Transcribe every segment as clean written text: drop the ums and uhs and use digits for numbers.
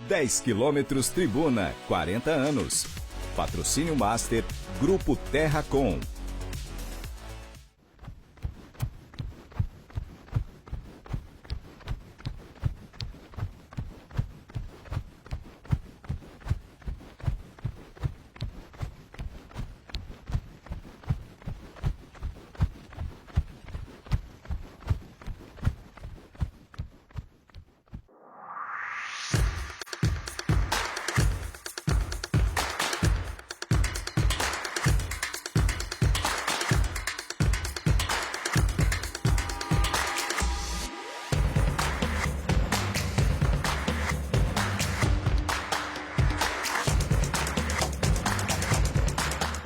10 quilômetros Tribuna, 40 anos. Patrocínio Master, Grupo Terracom.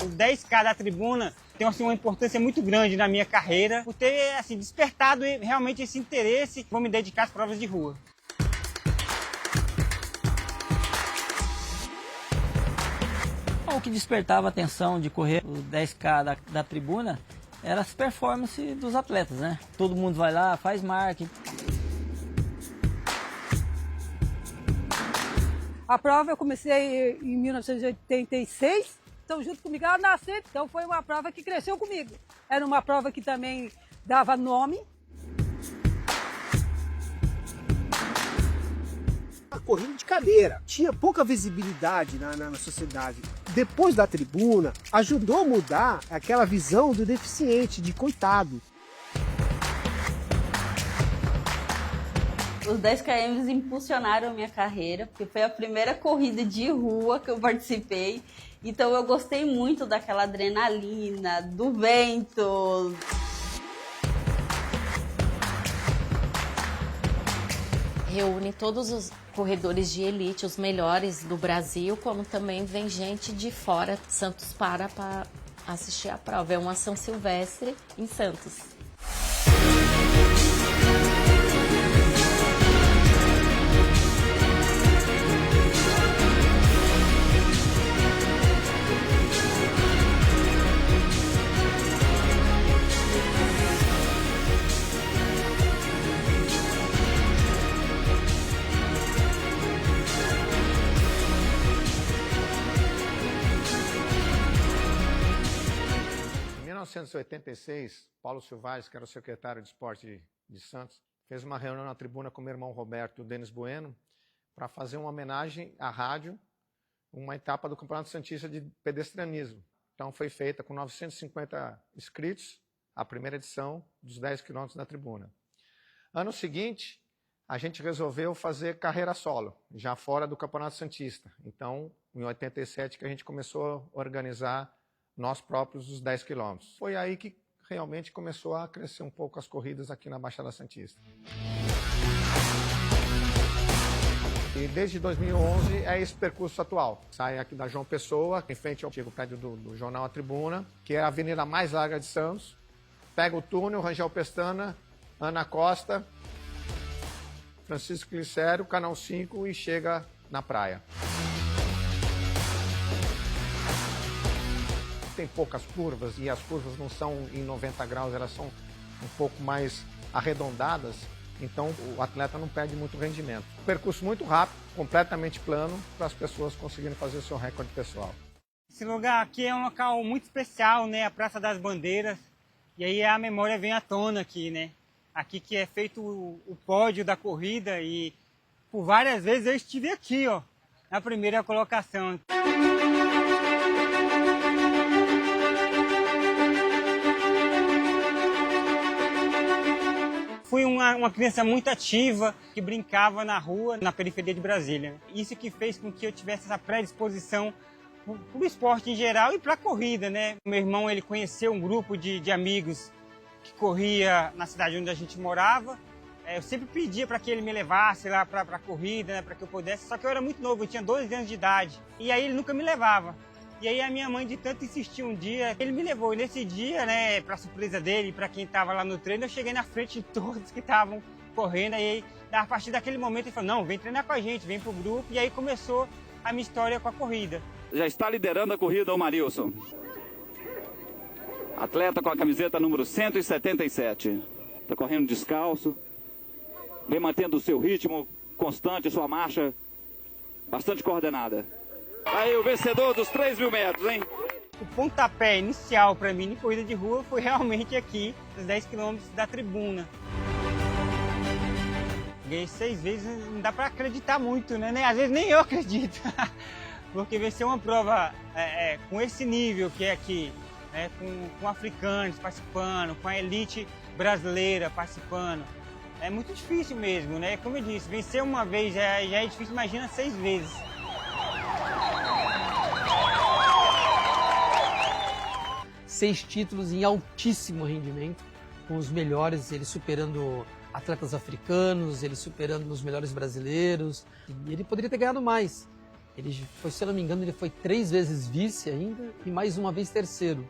Os 10K da Tribuna tem assim, uma importância muito grande na minha carreira, por ter assim, despertado realmente esse interesse. Vou me dedicar às provas de rua. O que despertava a atenção de correr o 10K da Tribuna era as performances dos atletas, né? Todo mundo vai lá, faz marketing. A prova eu comecei em 1986, então junto comigo ela nasceu, então foi uma prova que cresceu comigo. Era uma prova que também dava nome. A corrida de cadeira tinha pouca visibilidade na sociedade. Depois da Tribuna, ajudou a mudar aquela visão do deficiente, de coitado. Os 10 km impulsionaram a minha carreira, porque foi a primeira corrida de rua que eu participei. Então eu gostei muito daquela adrenalina, do vento. Reúne todos os corredores de elite, os melhores do Brasil, como também vem gente de fora, Santos para assistir a prova. É uma São Silvestre em Santos. Em 1986, Paulo Silvares, que era o secretário de esporte de Santos, fez uma reunião na Tribuna com meu irmão Roberto e o Denis Bueno para fazer uma homenagem à rádio, uma etapa do Campeonato Santista de Pedestrianismo. Então foi feita com 950 inscritos, a primeira edição dos 10 quilômetros da Tribuna. Ano seguinte, a gente resolveu fazer carreira solo, já fora do Campeonato Santista. Então, em 87, que a gente começou a organizar nós próprios os 10 quilômetros. Foi aí que realmente começou a crescer um pouco as corridas aqui na Baixada Santista. E desde 2011 é esse percurso atual. Sai aqui da João Pessoa, em frente ao antigo prédio do jornal A Tribuna, que é a avenida mais larga de Santos. Pega o túnel, Rangel Pestana, Ana Costa, Francisco Glicério, Canal 5 e chega na praia. Tem poucas curvas e as curvas não são em 90 graus, elas são um pouco mais arredondadas, então o atleta não perde muito rendimento. Percurso muito rápido, completamente plano, para as pessoas conseguirem fazer o seu recorde pessoal. Esse lugar aqui é um local muito especial, né? A Praça das Bandeiras. E aí a memória vem à tona aqui, né? Aqui que é feito o pódio da corrida e por várias vezes eu estive aqui, ó, na primeira colocação. Fui uma criança muito ativa, que brincava na rua, na periferia de Brasília. Isso que fez com que eu tivesse essa predisposição para o esporte em geral e para a corrida, né? Meu irmão, ele conheceu um grupo de amigos que corria na cidade onde a gente morava. Eu sempre pedia para que ele me levasse lá para a corrida, né, para que eu pudesse, só que eu era muito novo, eu tinha 12 anos de idade. E aí ele nunca me levava. E aí a minha mãe, de tanto insistir um dia, ele me levou. E nesse dia, né, para surpresa dele, para quem estava lá no treino, eu cheguei na frente de todos que estavam correndo. Aí, a partir daquele momento, ele falou, não, vem treinar com a gente, vem pro grupo. E aí começou a minha história com a corrida. Já está liderando a corrida o Marilson. Atleta com a camiseta número 177. Está correndo descalço. Vem mantendo o seu ritmo constante, sua marcha bastante coordenada. Aí o vencedor dos 3.000 metros, hein? O pontapé inicial para mim em corrida de rua foi realmente aqui, nos 10 quilômetros da tribuna. Ganhei 6 vezes, não dá para acreditar muito, né? Às vezes nem eu acredito. Porque vencer uma prova com esse nível que é aqui, né? com africanos participando, com a elite brasileira participando, é muito difícil mesmo, né? Como eu disse, vencer uma vez já é difícil, imagina 6 vezes. Seis títulos em altíssimo rendimento, com os melhores, ele superando atletas africanos, ele superando os melhores brasileiros, e ele poderia ter ganhado mais. Ele foi, se eu não me engano, ele foi 3 vezes vice ainda e mais uma vez terceiro.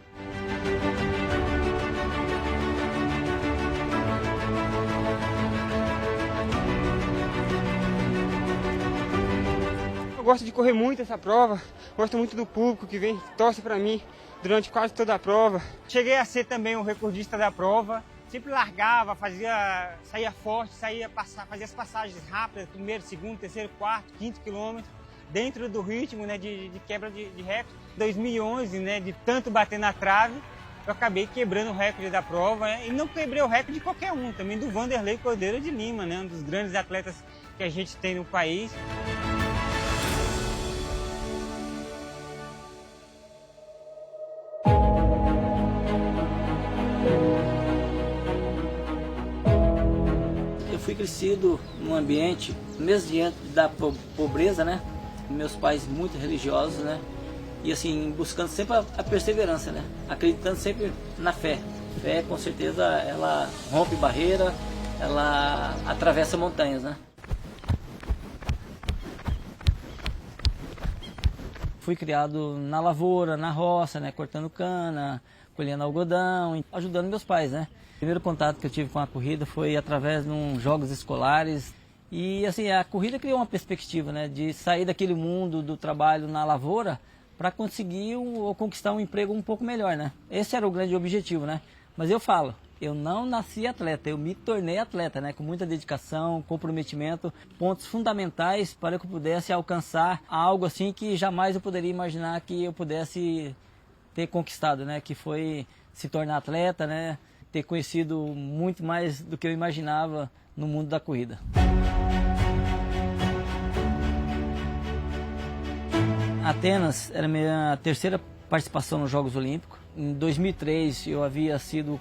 Eu gosto de correr muito essa prova, gosto muito do público que vem, torce para mim durante quase toda a prova. Cheguei a ser também o recordista da prova, sempre largava, saía forte, fazia as passagens rápidas, primeiro, segundo, terceiro, quarto, quinto quilômetro, dentro do ritmo, né, de quebra de recorde. Em 2011, né, de tanto bater na trave, eu acabei quebrando o recorde da prova, né, e não quebrei o recorde de qualquer um, também do Vanderlei Cordeiro de Lima, né, um dos grandes atletas que a gente tem no país. Eu fui crescido num ambiente, mesmo diante da pobreza, né? Meus pais muito religiosos, né? E assim, buscando sempre a perseverança, né? Acreditando sempre na fé. Fé, com certeza, ela rompe barreira, ela atravessa montanhas, né? Fui criado na lavoura, na roça, né? Cortando cana, colhendo algodão, ajudando meus pais, né? O primeiro contato que eu tive com a corrida foi através de uns jogos escolares. E assim, a corrida criou uma perspectiva, né, de sair daquele mundo do trabalho na lavoura para conseguir ou conquistar um emprego um pouco melhor, né? Esse era o grande objetivo, né? Mas eu falo, eu não nasci atleta, eu me tornei atleta, né? Com muita dedicação, comprometimento, pontos fundamentais para que eu pudesse alcançar algo assim que jamais eu poderia imaginar que eu pudesse ter conquistado, né? Que foi se tornar atleta, né? Ter conhecido muito mais do que eu imaginava no mundo da corrida. Atenas era a minha terceira participação nos Jogos Olímpicos. Em 2003 eu havia sido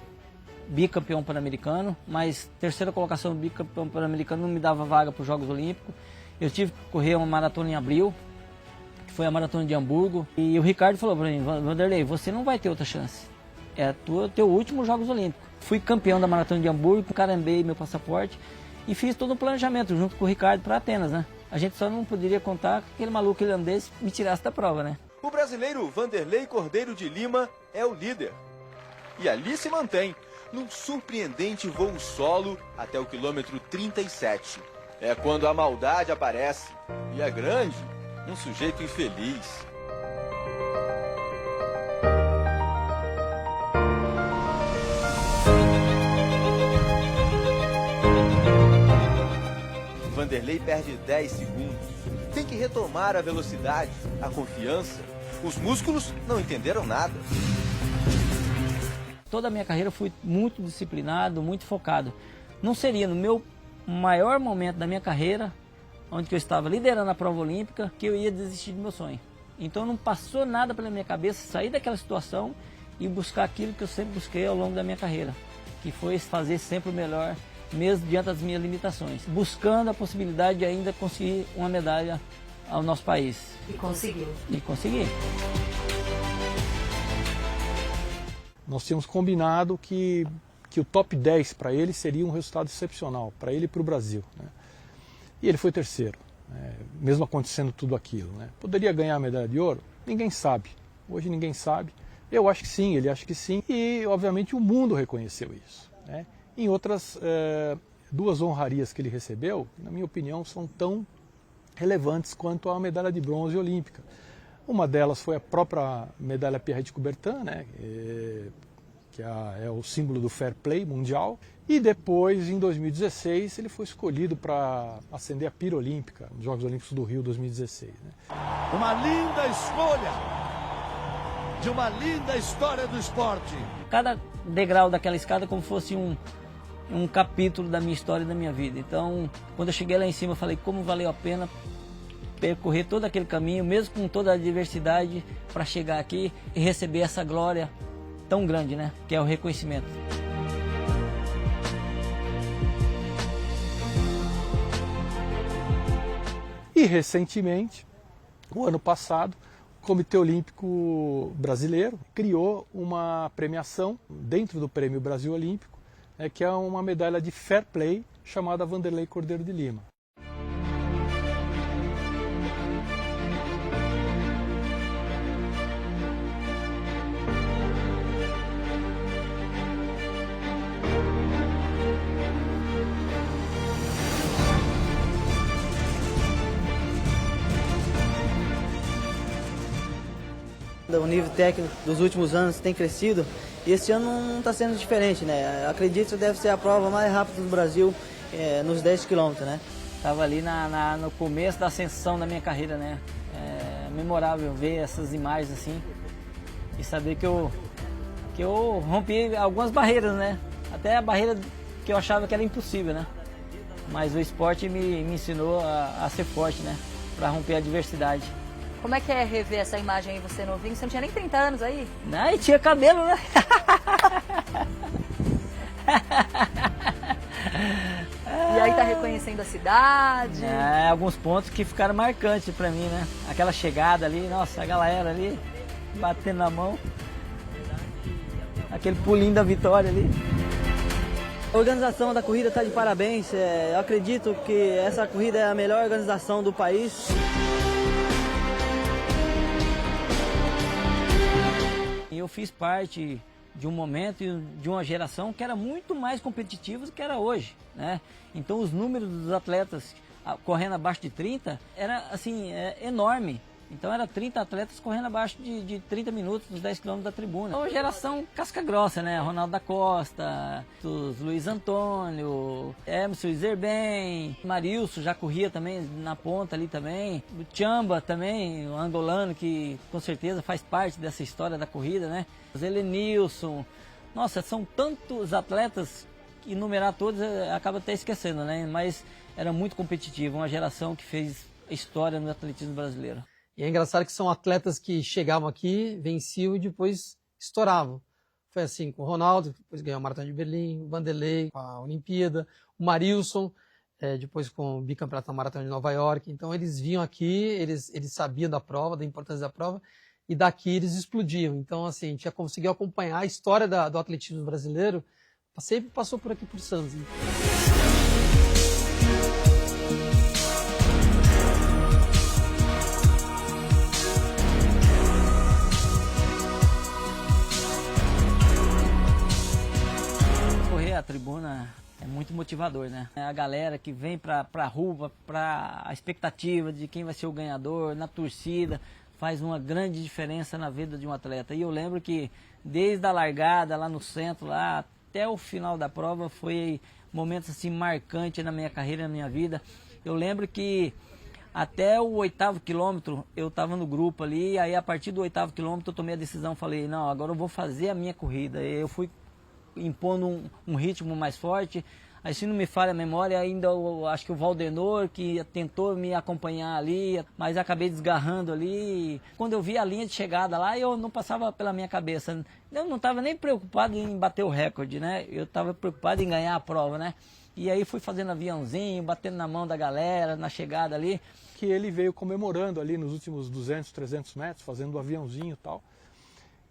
bicampeão pan-americano, mas terceira colocação do bicampeão pan-americano não me dava vaga para os Jogos Olímpicos. Eu tive que correr uma maratona em abril, que foi a maratona de Hamburgo, e o Ricardo falou para mim, Vanderlei, você não vai ter outra chance. É teu último Jogos Olímpicos. Fui campeão da maratona de Hamburgo, carambei meu passaporte e fiz todo um planejamento junto com o Ricardo para Atenas, né? A gente só não poderia contar que aquele maluco irlandês me tirasse da prova, né? O brasileiro Vanderlei Cordeiro de Lima é o líder. E ali se mantém, num surpreendente voo solo até o quilômetro 37. É quando a maldade aparece. E é grande, um sujeito infeliz. Vanderlei perde 10 segundos. Tem que retomar a velocidade, a confiança. Os músculos não entenderam nada. Toda a minha carreira eu fui muito disciplinado, muito focado. Não seria no meu maior momento da minha carreira, onde eu estava liderando a prova olímpica, que eu ia desistir do meu sonho. Então não passou nada pela minha cabeça sair daquela situação e buscar aquilo que eu sempre busquei ao longo da minha carreira, que foi fazer sempre o melhor, mesmo diante das minhas limitações, buscando a possibilidade de ainda conseguir uma medalha ao nosso país. E conseguiu. E consegui. Nós tínhamos combinado que o top 10 para ele seria um resultado excepcional, para ele e para o Brasil, né? E ele foi terceiro, né? Mesmo acontecendo tudo aquilo, né? Poderia ganhar a medalha de ouro? Ninguém sabe. Hoje ninguém sabe. Eu acho que sim, ele acha que sim. E, obviamente, o mundo reconheceu isso, né? Em outras duas honrarias que ele recebeu, na minha opinião, são tão relevantes quanto a medalha de bronze olímpica. Uma delas foi a própria medalha Pierre de Coubertin, né, que é o símbolo do fair play mundial. E depois, em 2016, ele foi escolhido para acender a pira olímpica nos Jogos Olímpicos do Rio 2016. Né? Uma linda escolha de uma linda história do esporte. Cada degrau daquela escada como fosse um capítulo da minha história e da minha vida. Então, quando eu cheguei lá em cima, eu falei como valeu a pena percorrer todo aquele caminho, mesmo com toda a adversidade, para chegar aqui e receber essa glória tão grande, né? Que é o reconhecimento. E recentemente, o ano passado, o Comitê Olímpico Brasileiro criou uma premiação dentro do Prêmio Brasil Olímpico, que é uma medalha de fair play chamada Vanderlei Cordeiro de Lima. O nível técnico dos últimos anos tem crescido e esse ano não está sendo diferente, né? Acredito que deve ser a prova mais rápida do Brasil nos 10 km, né? Estava ali no começo da ascensão da minha carreira, né? É memorável ver essas imagens assim e saber que eu rompi algumas barreiras, né? Até a barreira que eu achava que era impossível, né? Mas o esporte me ensinou a ser forte, né? Para romper a adversidade. Como é que é rever essa imagem aí, você novinho? Você não tinha nem 30 anos aí? Não, e tinha cabelo, né? E aí tá reconhecendo a cidade? Alguns pontos que ficaram marcantes pra mim, né? Aquela chegada ali, nossa, a galera ali, batendo na mão. Aquele pulinho da vitória ali. A organização da corrida está de parabéns. Eu acredito que essa corrida é a melhor organização do país. Eu fiz parte de um momento e de uma geração que era muito mais competitiva do que era hoje, né? Então os números dos atletas correndo abaixo de 30 era assim, enorme. Então era 30 atletas correndo abaixo de 30 minutos nos 10 km da tribuna. Então, uma geração casca grossa, né? Ronaldo da Costa, Luiz Antônio, Emerson Zerben, Marilson já corria também na ponta ali também. O Chamba também, o angolano que com certeza faz parte dessa história da corrida, né? O Zelenilson. Nossa, são tantos atletas que enumerar todos acaba até esquecendo, né? Mas era muito competitivo, uma geração que fez história no atletismo brasileiro. E é engraçado que são atletas que chegavam aqui, venciam e depois estouravam. Foi assim com o Ronaldo, depois ganhou a Maratona de Berlim, o Vanderlei, a Olimpíada, o Marilson, depois com o bicampeonato da Maratona de Nova York. Então eles vinham aqui, eles sabiam da prova, da importância da prova, e daqui eles explodiam. Então assim, a gente já conseguiu acompanhar a história do atletismo brasileiro, sempre passou por aqui por Santos. Hein? A tribuna é muito motivador, né? A galera que vem pra rua, a expectativa de quem vai ser o ganhador, na torcida, faz uma grande diferença na vida de um atleta. E eu lembro que desde a largada lá no centro, lá até o final da prova, foi momentos assim marcantes na minha carreira, na minha vida. Eu lembro que até o 8º quilômetro eu estava no grupo ali, aí a partir do 8º quilômetro eu tomei a decisão, falei, não, agora eu vou fazer a minha corrida. Eu fui impondo um ritmo mais forte. Aí, se não me falha a memória, ainda acho que o Valdenor que tentou me acompanhar ali, mas acabei desgarrando ali. Quando eu vi a linha de chegada lá, eu não passava pela minha cabeça. Eu não estava nem preocupado em bater o recorde, né? Eu estava preocupado em ganhar a prova, né? E aí fui fazendo aviãozinho, batendo na mão da galera, na chegada ali. Que ele veio comemorando ali nos últimos 200, 300 metros, fazendo o aviãozinho e tal.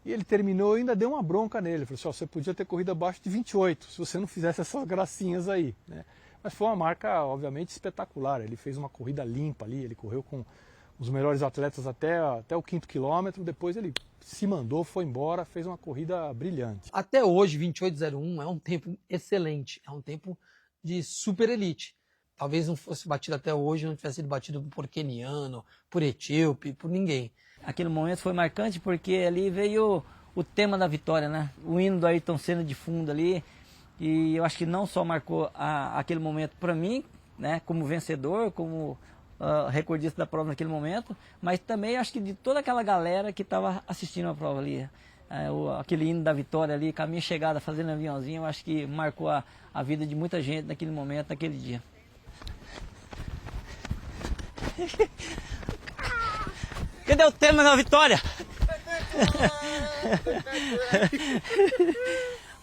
E ele terminou e ainda deu uma bronca nele. Falou assim, você podia ter corrido abaixo de 28, se você não fizesse essas gracinhas aí, né? Mas foi uma marca, obviamente, espetacular. Ele fez uma corrida limpa ali, ele correu com os melhores atletas até o 5º quilômetro, depois ele se mandou, foi embora, fez uma corrida brilhante. Até hoje, 28:01 é um tempo excelente, é um tempo de super elite. Talvez não fosse batido até hoje, não tivesse sido batido por queniano, por etíope, por ninguém. Aquele momento foi marcante porque ali veio o tema da vitória, né? O hino do Ayrton Senna de fundo ali. E eu acho que não só marcou aquele momento para mim, né, como vencedor, como recordista da prova naquele momento, mas também acho que de toda aquela galera que estava assistindo a prova ali. Aquele hino da vitória ali, com a minha chegada fazendo aviãozinho, eu acho que marcou a vida de muita gente naquele momento, naquele dia. Cadê o tema da vitória?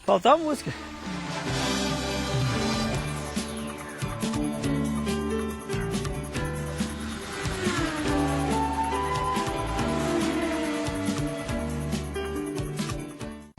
Faltou a música.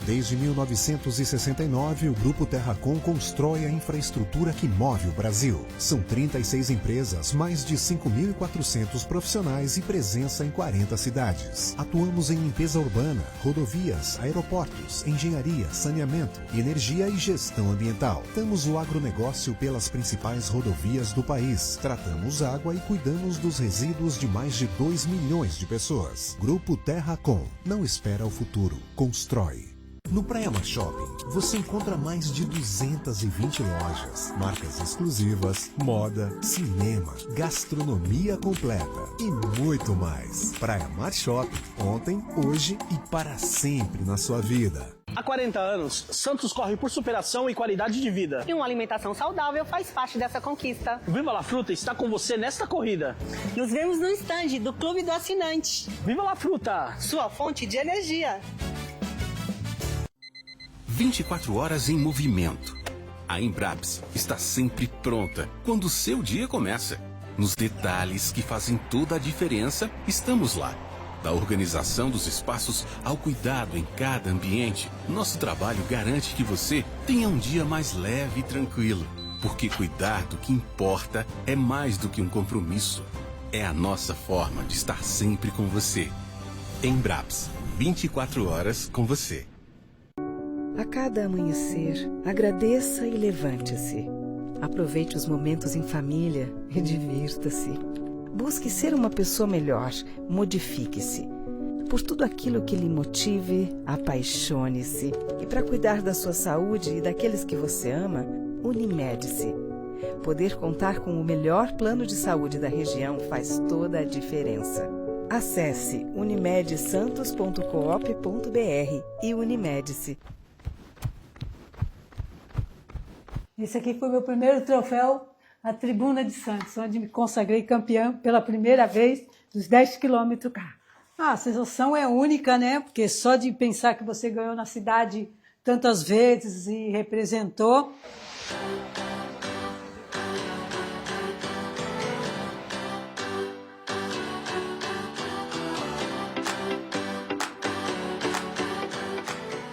Desde 1969, o Grupo Terracom constrói a infraestrutura que move o Brasil. São 36 empresas, mais de 5.400 profissionais e presença em 40 cidades. Atuamos em limpeza urbana, rodovias, aeroportos, engenharia, saneamento, energia e gestão ambiental. Temos o agronegócio pelas principais rodovias do país. Tratamos água e cuidamos dos resíduos de mais de 2 milhões de pessoas. Grupo Terracom. Não espera o futuro. Constrói. No Praia Mar Shopping, você encontra mais de 220 lojas, marcas exclusivas, moda, cinema, gastronomia completa e muito mais. Praia Mar Shopping, ontem, hoje e para sempre na sua vida. Há 40 anos, Santos corre por superação e qualidade de vida. E uma alimentação saudável faz parte dessa conquista. Viva La Fruta está com você nesta corrida. Nos vemos no estande do Clube do Assinante. Viva La Fruta! Sua fonte de energia. 24 horas em movimento. A Embrabs está sempre pronta quando o seu dia começa. Nos detalhes que fazem toda a diferença, estamos lá. Da organização dos espaços ao cuidado em cada ambiente, nosso trabalho garante que você tenha um dia mais leve e tranquilo. Porque cuidar do que importa é mais do que um compromisso. É a nossa forma de estar sempre com você. Embrabs, 24 horas com você. A cada amanhecer, agradeça e levante-se. Aproveite os momentos em família e divirta-se. Busque ser uma pessoa melhor, modifique-se. Por tudo aquilo que lhe motive, apaixone-se. E para cuidar da sua saúde e daqueles que você ama, Unimed-se. Poder contar com o melhor plano de saúde da região faz toda a diferença. Acesse unimedsantos.coop.br e Unimed-se. Esse aqui foi meu primeiro troféu, a Tribuna de Santos, onde me consagrei campeã pela primeira vez dos 10 quilômetros cá. A sensação é única, né? Porque só de pensar que você ganhou na cidade tantas vezes e representou.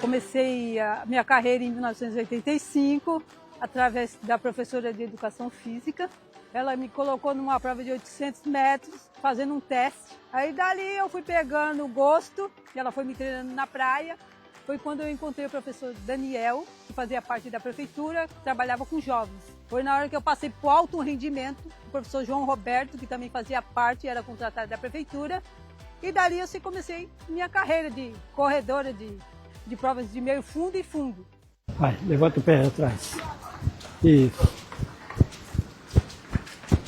Comecei a minha carreira em 1985, através da professora de Educação Física. Ela me colocou numa prova de 800 metros, fazendo um teste. Aí dali eu fui pegando o gosto, e ela foi me treinando na praia. Foi quando eu encontrei o professor Daniel, que fazia parte da prefeitura, que trabalhava com jovens. Foi na hora que eu passei para o alto rendimento, o professor João Roberto, que também fazia parte, era contratado da prefeitura. E dali eu comecei minha carreira de corredora de provas de meio fundo e fundo. Vai, levanta o pé atrás. Isso.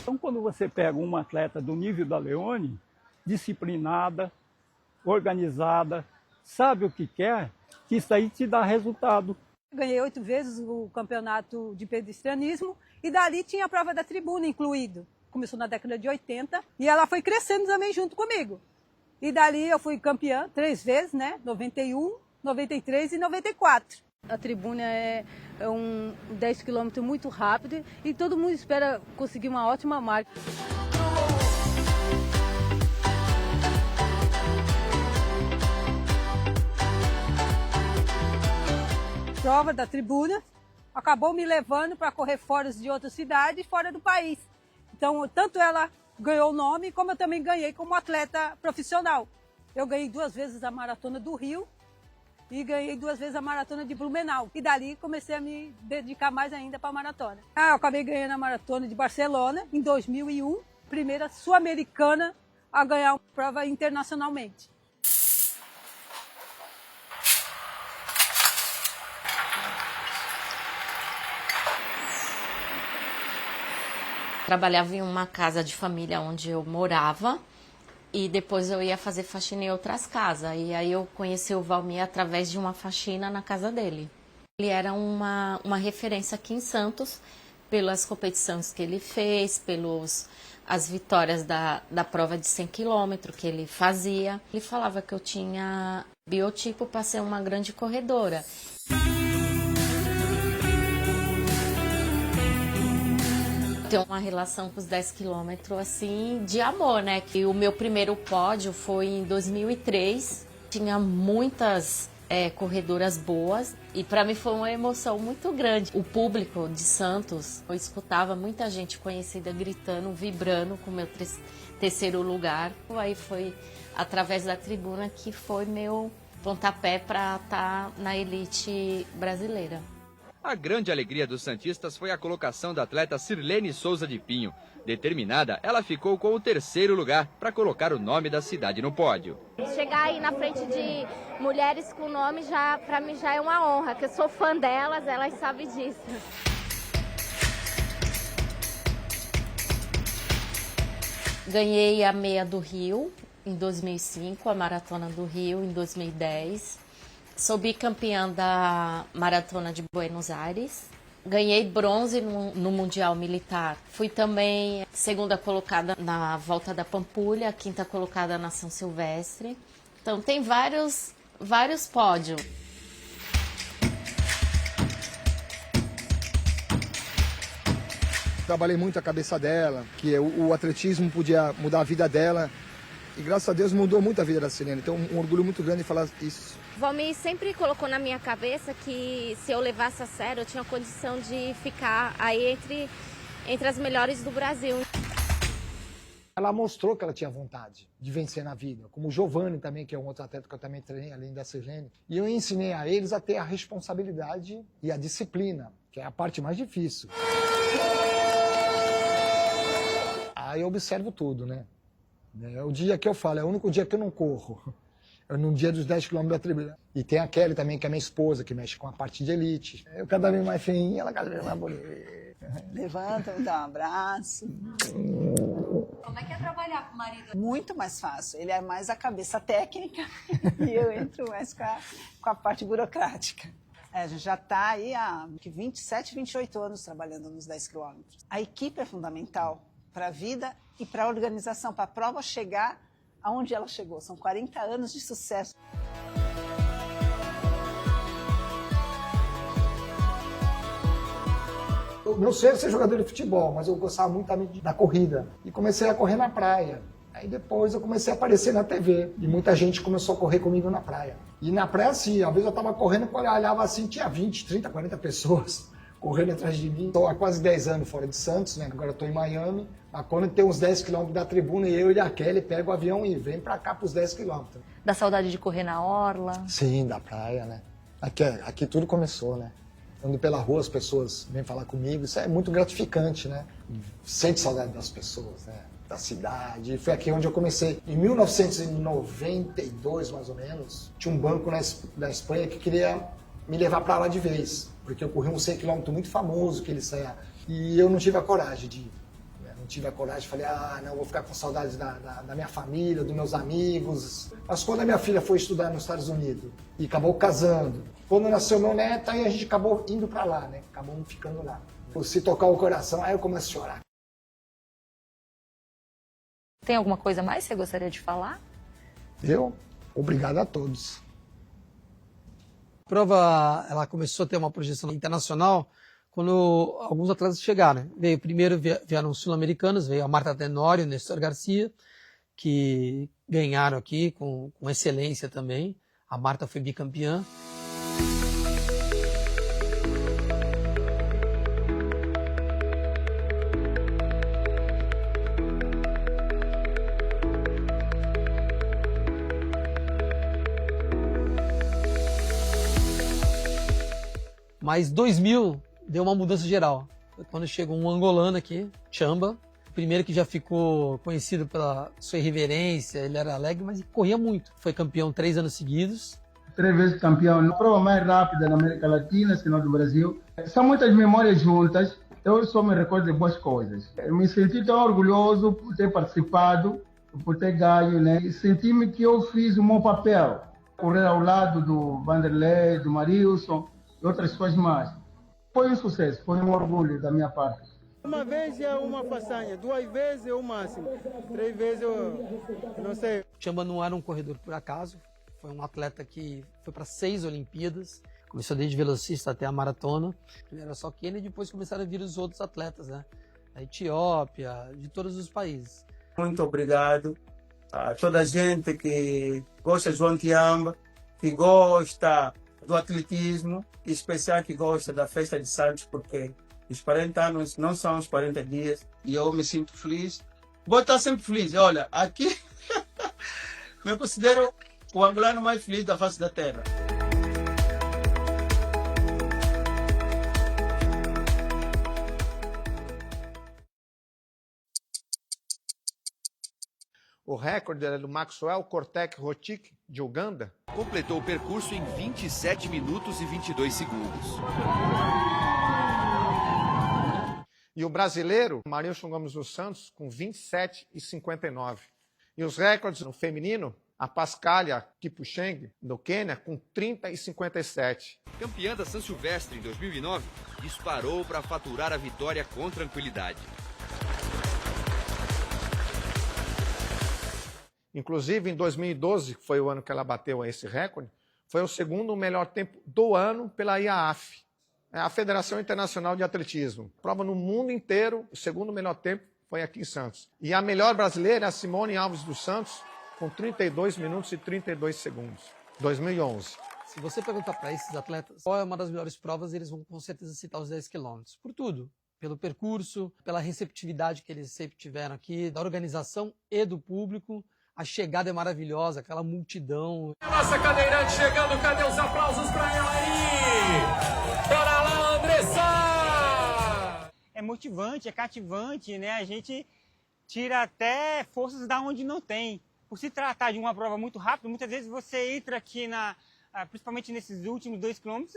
Então, quando você pega uma atleta do nível da Leone, disciplinada, organizada, sabe o que quer, que isso aí te dá resultado. Ganhei 8 vezes o campeonato de pedestrianismo e dali tinha a prova da tribuna incluído. Começou na década de 80 e ela foi crescendo também junto comigo. E dali eu fui campeã 3 vezes, né? 91, 93 e 94. A tribuna é um 10 km muito rápido e todo mundo espera conseguir uma ótima marca. Prova da tribuna acabou me levando para correr fora de outra cidade e fora do país. Então, tanto ela ganhou o nome, como eu também ganhei como atleta profissional. Eu ganhei 2 vezes a Maratona do Rio e ganhei 2 vezes a Maratona de Blumenau. E dali comecei a me dedicar mais ainda para a maratona. Eu acabei ganhando a Maratona de Barcelona em 2001, primeira sul-americana a ganhar uma prova internacionalmente. trabalhava em uma casa de família onde eu morava e depois eu ia fazer faxina em outras casas. E aí eu conheci o Valmir através de uma faxina na casa dele. Ele era uma referência aqui em Santos pelas competições que ele fez, as vitórias da prova de 100 km que ele fazia. Ele falava que eu tinha biotipo para ser uma grande corredora. Tem uma relação com os 10 km assim de amor, né? Que o meu primeiro pódio foi em 2003. Tinha muitas corredoras boas e para mim foi uma emoção muito grande. O público de Santos, eu escutava muita gente conhecida gritando, vibrando com o meu terceiro lugar. Aí foi através da tribuna que foi meu pontapé para estar na elite brasileira. A grande alegria dos santistas foi a colocação da atleta Sirlene Souza de Pinho. Determinada, ela ficou com o terceiro lugar para colocar o nome da cidade no pódio. Chegar aí na frente de mulheres com nome, para mim já é uma honra, que eu sou fã delas, elas sabem disso. Ganhei a meia do Rio em 2005, a Maratona do Rio em 2010. Sou bicampeã da Maratona de Buenos Aires. Ganhei bronze no Mundial Militar. Fui também segunda colocada na Volta da Pampulha, quinta colocada na São Silvestre. Então tem vários pódios. Trabalhei muito a cabeça dela, que o atletismo podia mudar a vida dela. E graças a Deus mudou muito a vida da Sirlene. Então um orgulho muito grande de falar isso. Valmir sempre colocou na minha cabeça que se eu levasse a sério, eu tinha condição de ficar aí entre as melhores do Brasil. Ela mostrou que ela tinha vontade de vencer na vida, como o Giovanni também, que é um outro atleta que eu também treinei, além da Sirlene. E eu ensinei a eles a ter a responsabilidade e a disciplina, que é a parte mais difícil. Aí eu observo tudo, né? É o dia que eu falo, é o único dia que eu não corro. É no dia dos 10 km da tribuna. E tem a Kelly também, que é minha esposa, que mexe com a parte de elite. Eu cada vez mais feinha, ela cada vez mais bonita. Levanta, me dá um abraço. Como é que é trabalhar com o marido? Muito mais fácil. Ele é mais a cabeça técnica e eu entro mais com a parte burocrática. A gente já está aí há 27, 28 anos trabalhando nos 10 quilômetros. A equipe é fundamental para a vida e para a organização, para a prova chegar aonde ela chegou. São 40 anos de sucesso. O meu sonho era ser jogador de futebol, mas eu gostava muito também da corrida. E comecei a correr na praia. Aí depois eu comecei a aparecer na TV. E muita gente começou a correr comigo na praia. E na praia, assim, às vezes eu estava correndo, quando eu olhava assim, tinha 20, 30, 40 pessoas correndo atrás de mim. Estou há quase 10 anos fora de Santos, né? Agora estou em Miami. Mas quando tem uns 10 quilômetros da tribuna, eu e a Kelly pego o avião e vem para cá para os 10 quilômetros. Dá saudade de correr na orla? Sim, da praia, né? Aqui tudo começou, né? Ando pela rua, as pessoas vêm falar comigo, isso é muito gratificante, né? Sente saudade das pessoas, né? Da cidade. Foi aqui onde eu comecei. Em 1992, mais ou menos, tinha um banco da Espanha que queria me levar para lá de vez, porque eu corri um 100 km muito famoso que ele saia. E eu não tive a coragem de ir. Não tive a coragem, falei, não, vou ficar com saudades da minha família, dos meus amigos. Mas quando a minha filha foi estudar nos Estados Unidos e acabou casando, quando nasceu meu neto, aí a gente acabou indo para lá, né? Acabamos ficando lá. Se tocar o coração, aí eu começo a chorar. Tem alguma coisa mais que você gostaria de falar? Obrigado a todos. A prova ela começou a ter uma projeção internacional quando alguns atletas chegaram. Primeiro vieram os sul-americanos, veio a Marta Tenório e o Nestor Garcia, que ganharam aqui com excelência também. A Marta foi bicampeã. Mas 2000 deu uma mudança geral. Foi quando chegou um angolano aqui, Chamba, primeiro que já ficou conhecido pela sua irreverência, ele era alegre, mas corria muito. Foi campeão 3 anos seguidos. 3 vezes campeão, na prova mais rápida da América Latina, se não do Brasil. São muitas memórias juntas Eu só me recordo de boas coisas. Eu me senti tão orgulhoso por ter participado, por ter ganho, né? E senti-me que eu fiz o meu papel. Correr ao lado do Vanderlei, do Marilson e outras pessoas mais. Foi um sucesso, foi um orgulho da minha parte. Uma vez é uma façanha, 2 vezes é o máximo, 3 vezes eu não sei. Chamba não era um corredor por acaso, foi um atleta que foi para 6 Olimpíadas, começou desde velocista até a maratona. Primeiro era só que ele, e depois começaram a vir os outros atletas, né? Da Etiópia, de todos os países. Muito obrigado a toda a gente que gosta de João Tiamba, que gosta do atletismo, em especial que gosta da festa de Santos, porque os 40 anos não são os 40 dias e eu me sinto feliz. Vou estar sempre feliz. Olha, aqui me considero o angolano mais feliz da face da terra. O recorde é do Maxwell Kortek Rotik, de Uganda. Completou o percurso em 27 minutos e 22 segundos. E o brasileiro, Marilson Gomes dos Santos, com 27 e 59. E os recordes no feminino, a Pascalia Kipucheng, do Quênia, com 30 e 57. Campeã da São Silvestre em 2009, disparou para faturar a vitória com tranquilidade. Inclusive, em 2012, que foi o ano que ela bateu esse recorde, foi o segundo melhor tempo do ano pela IAAF, a Federação Internacional de Atletismo. Prova no mundo inteiro, o segundo melhor tempo foi aqui em Santos. E a melhor brasileira é a Simone Alves dos Santos, com 32 minutos e 32 segundos, 2011. Se você perguntar para esses atletas qual é uma das melhores provas, eles vão com certeza citar os 10 quilômetros. Por tudo. Pelo percurso, pela receptividade que eles sempre tiveram aqui, da organização e do público. A chegada é maravilhosa, aquela multidão. Nossa cadeirante chegando, cadê os aplausos para ela aí? Bora lá, Andressa! É motivante, é cativante, né? A gente tira até forças da onde não tem. Por se tratar de uma prova muito rápida, muitas vezes você entra aqui principalmente nesses últimos 2 quilômetros,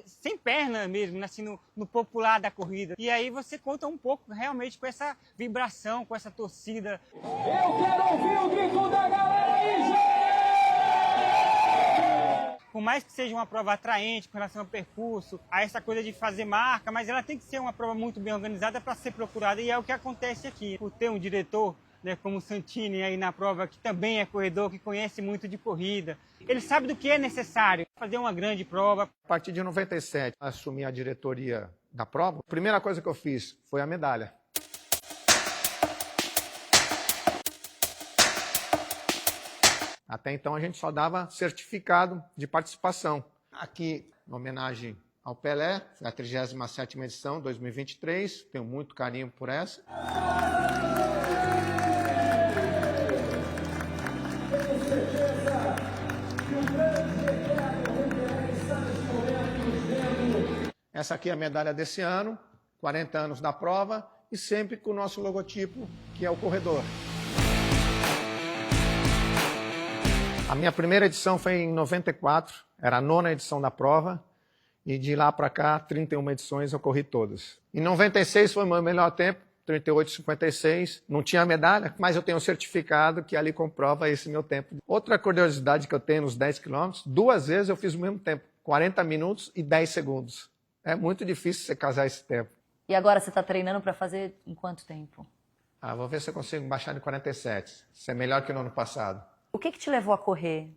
sem perna mesmo, assim, no popular da corrida. E aí você conta um pouco realmente com essa vibração, com essa torcida. Eu quero ouvir o grito da galera aí, gente! Por mais que seja uma prova atraente com relação ao percurso, a essa coisa de fazer marca, mas ela tem que ser uma prova muito bem organizada para ser procurada, e é o que acontece aqui. Por ter um diretor, né, como o Santini aí na prova, que também é corredor, que conhece muito de corrida. Ele sabe do que é necessário fazer uma grande prova. A partir de 97, assumi a diretoria da prova. A primeira coisa que eu fiz foi a medalha. Até então a gente só dava certificado de participação. Aqui, em homenagem ao Pelé, foi a 37ª edição, 2023. Tenho muito carinho por essa. Essa aqui é a medalha desse ano, 40 anos da prova, e sempre com o nosso logotipo, que é o corredor. A minha primeira edição foi em 94, era a 9ª edição da prova, e de lá para cá, 31 edições, eu corri todas. Em 96 foi o meu melhor tempo, 38,56, não tinha medalha, mas eu tenho um certificado que ali comprova esse meu tempo. Outra curiosidade que eu tenho nos 10 quilômetros, 2 vezes eu fiz o mesmo tempo, 40 minutos e 10 segundos. É muito difícil você casar esse tempo. E agora você está treinando para fazer em quanto tempo? Vou ver se eu consigo baixar de 47. Isso é melhor que no ano passado. O que te levou a correr?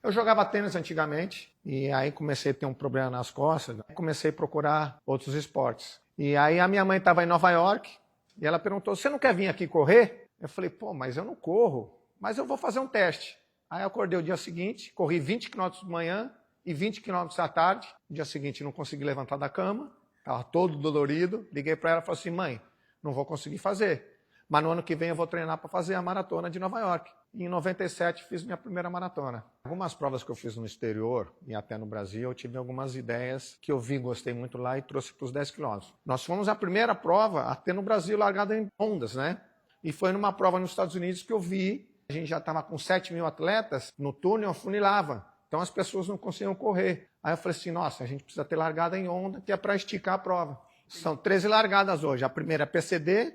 Eu jogava tênis antigamente e aí comecei a ter um problema nas costas. Comecei a procurar outros esportes. E aí a minha mãe estava em Nova York e ela perguntou, você não quer vir aqui correr? Eu falei, pô, mas eu não corro, mas eu vou fazer um teste. Aí eu acordei o dia seguinte, corri 20 km de manhã e 20 km à tarde. No dia seguinte não consegui levantar da cama, estava todo dolorido. Liguei para ela e falei assim, mãe, não vou conseguir fazer. Mas no ano que vem eu vou treinar para fazer a maratona de Nova York. E em 97 fiz minha primeira maratona. Algumas provas que eu fiz no exterior e até no Brasil, eu tive algumas ideias que eu vi, gostei muito lá e trouxe para os 10 quilômetros. Nós fomos a primeira prova a ter no Brasil largada em ondas, né? E foi numa prova nos Estados Unidos que eu vi, a gente já estava com 7 mil atletas, no túnel funilava. Então as pessoas não conseguiam correr. Aí eu falei assim, nossa, a gente precisa ter largada em onda, que é para esticar a prova. São 13 largadas hoje. A primeira é PCD,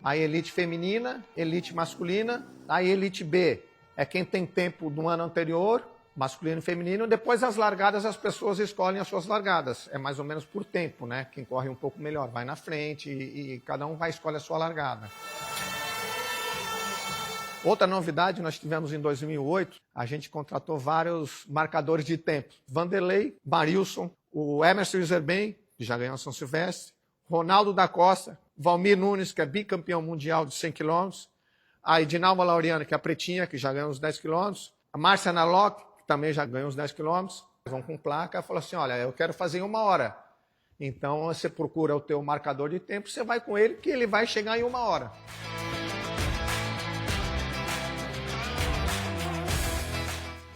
a elite feminina, elite masculina, a elite B é quem tem tempo do ano anterior, masculino e feminino. Depois as largadas, as pessoas escolhem as suas largadas. É mais ou menos por tempo, né? Quem corre um pouco melhor vai na frente e cada um vai escolher a sua largada. Outra novidade, nós tivemos em 2008, a gente contratou vários marcadores de tempo. Vanderlei, Marilson, o Emerson Iserben, que já ganhou a São Silvestre, Ronaldo da Costa, Valmir Nunes, que é bicampeão mundial de 100 km, a Edinalva Laureano, que é a pretinha, que já ganhou os 10 km, a Márcia Naloc, que também já ganhou os 10 km, vão com placa e falam assim, olha, eu quero fazer em 1 hora. Então você procura o teu marcador de tempo, você vai com ele, que ele vai chegar em 1 hora.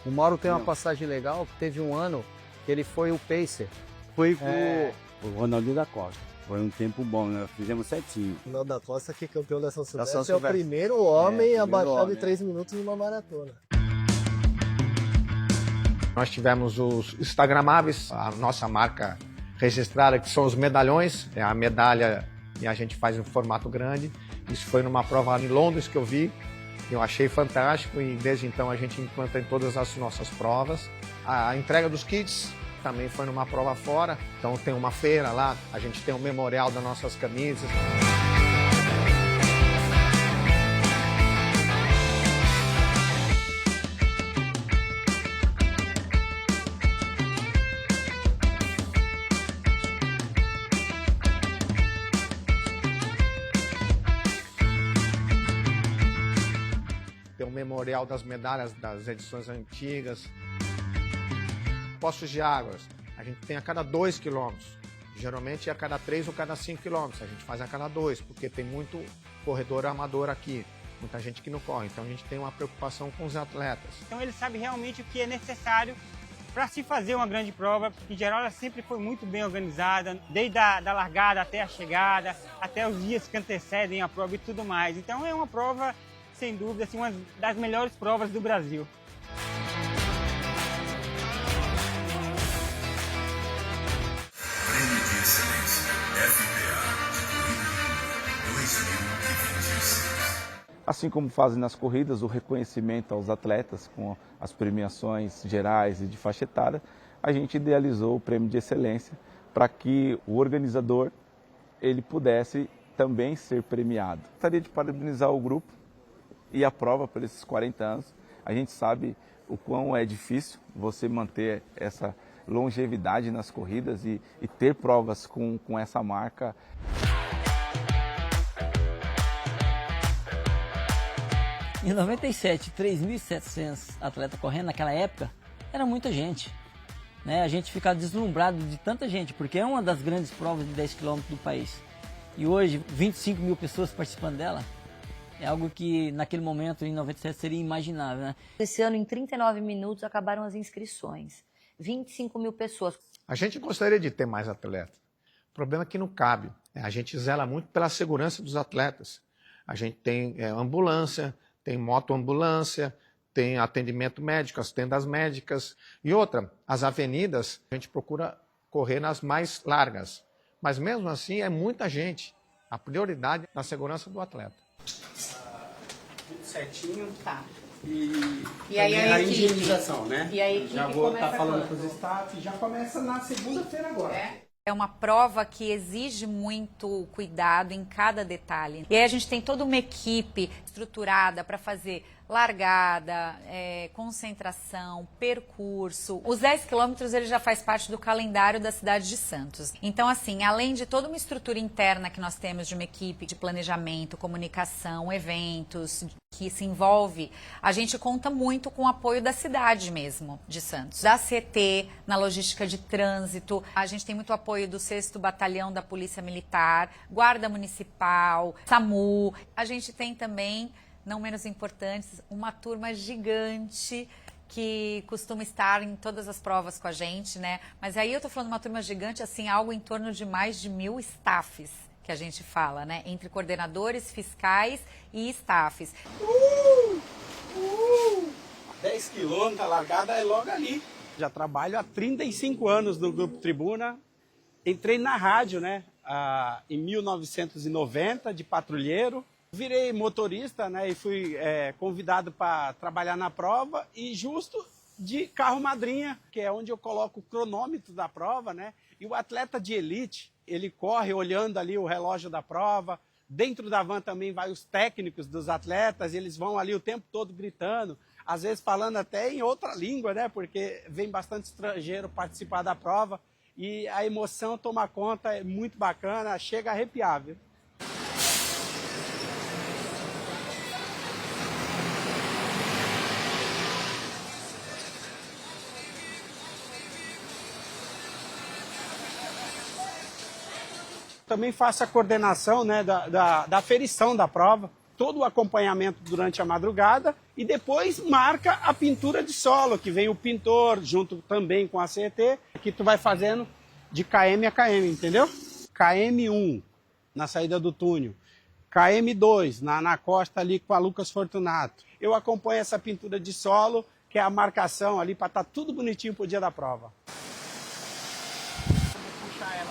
O Mauro tem uma passagem legal, que teve um ano que ele foi o pacer. Foi com o Ronaldinho da Costa. Foi um tempo bom, né? Fizemos certinho. O Ronaldo da Costa, que é campeão da São Silvestre, é o primeiro homem a baixar de 3 minutos em uma maratona. Nós tivemos os Instagramáveis, a nossa marca registrada, que são os medalhões. É a medalha e a gente faz em formato grande. Isso foi numa prova lá em Londres que eu vi. Eu achei fantástico e desde então a gente implanta em todas as nossas provas. A entrega dos kits também foi numa prova fora, então tem uma feira lá, a gente tem um memorial das nossas camisas. Tem um memorial das medalhas das edições antigas. Poços de águas, a gente tem a cada 2 quilômetros. Geralmente é a cada 3 ou cada 5 quilômetros. A gente faz a cada 2, porque tem muito corredor amador aqui. Muita gente que não corre. Então a gente tem uma preocupação com os atletas. Então ele sabe realmente o que é necessário para se fazer uma grande prova. Em geral, ela sempre foi muito bem organizada, desde a largada até a chegada, até os dias que antecedem a prova e tudo mais. Então é uma prova, sem dúvida, assim, uma das melhores provas do Brasil. Prêmio de Excelência FPA de Corrida 2026. Assim como fazem nas corridas o reconhecimento aos atletas com as premiações gerais e de faixa etária, a gente idealizou o Prêmio de Excelência para que o organizador ele pudesse também ser premiado. Gostaria de parabenizar o grupo e a prova por esses 40 anos. A gente sabe o quão é difícil você manter essa longevidade nas corridas e ter provas com essa marca. Em 97, 3.700 atletas correndo naquela época, era muita gente. Né? A gente ficava deslumbrado de tanta gente, porque é uma das grandes provas de 10 km do país. E hoje, 25 mil pessoas participando dela, é algo que naquele momento, em 97, seria imaginável. Né? Esse ano, em 39 minutos, acabaram as inscrições. 25 mil pessoas. A gente gostaria de ter mais atletas. O problema é que não cabe. A gente zela muito pela segurança dos atletas. A gente tem ambulância, tem motoambulância, tem atendimento médico, as tendas médicas. E outra, as avenidas, a gente procura correr nas mais largas. Mas mesmo assim, é muita gente. A prioridade é a segurança do atleta. Tudo certinho. Tá. E aí a higienização, né? E a equipe já vou estar falando quando? com os staff, já começa na segunda-feira agora. É uma prova que exige muito cuidado em cada detalhe. E aí a gente tem toda uma equipe estruturada para fazer largada, concentração, percurso. Os 10 quilômetros ele já faz parte do calendário da cidade de Santos. Então, assim, além de toda uma estrutura interna que nós temos de uma equipe de planejamento, comunicação, eventos, que se envolve, a gente conta muito com o apoio da cidade mesmo, de Santos. Da CT, na logística de trânsito, a gente tem muito apoio do 6º Batalhão da Polícia Militar, Guarda Municipal, SAMU. A gente tem também, não menos importantes, uma turma gigante que costuma estar em todas as provas com a gente, né? Mas aí eu tô falando de uma turma gigante, assim, algo em torno de mais de 1000 staffs, que a gente fala, né? Entre coordenadores, fiscais e staffs. 10 quilômetros, a largada é logo ali. Já trabalho há 35 anos no Grupo Tribuna. Entrei na rádio, né? em 1990 de patrulheiro. Virei motorista, né, e fui convidado para trabalhar na prova e justo de carro madrinha, que é onde eu coloco o cronômetro da prova, né? E o atleta de elite, ele corre olhando ali o relógio da prova. Dentro da van também vai os técnicos dos atletas, eles vão ali o tempo todo gritando, às vezes falando até em outra língua, né? Porque vem bastante estrangeiro participar da prova e a emoção toma conta, é muito bacana, chega a arrepiar, viu? Também faço a coordenação, né, da aferição da prova, todo o acompanhamento durante a madrugada e depois marca a pintura de solo, que vem o pintor junto também com a CET, que tu vai fazendo de KM a KM, entendeu? KM1 na saída do túnel, KM2 na costa ali com a Lucas Fortunato. Eu acompanho essa pintura de solo, que é a marcação ali para estar tudo bonitinho pro dia da prova. Vou puxar ela.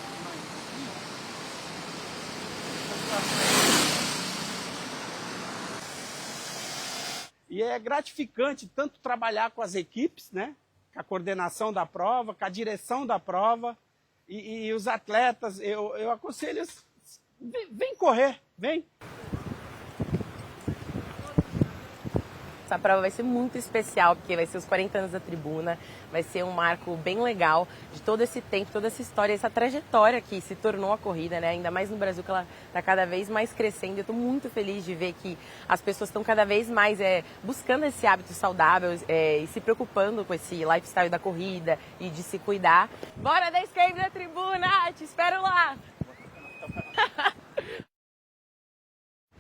E é gratificante tanto trabalhar com as equipes, né? Com a coordenação da prova, com a direção da prova e os atletas, eu aconselho, vem correr, vem. Essa prova vai ser muito especial, porque vai ser os 40 anos da Tribuna, vai ser um marco bem legal de todo esse tempo, toda essa história, essa trajetória que se tornou a corrida, né? Ainda mais no Brasil, que ela está cada vez mais crescendo. Eu estou muito feliz de ver que as pessoas estão cada vez mais buscando esse hábito saudável e se preocupando com esse lifestyle da corrida e de se cuidar. Bora 10 km da Tribuna! Te espero lá!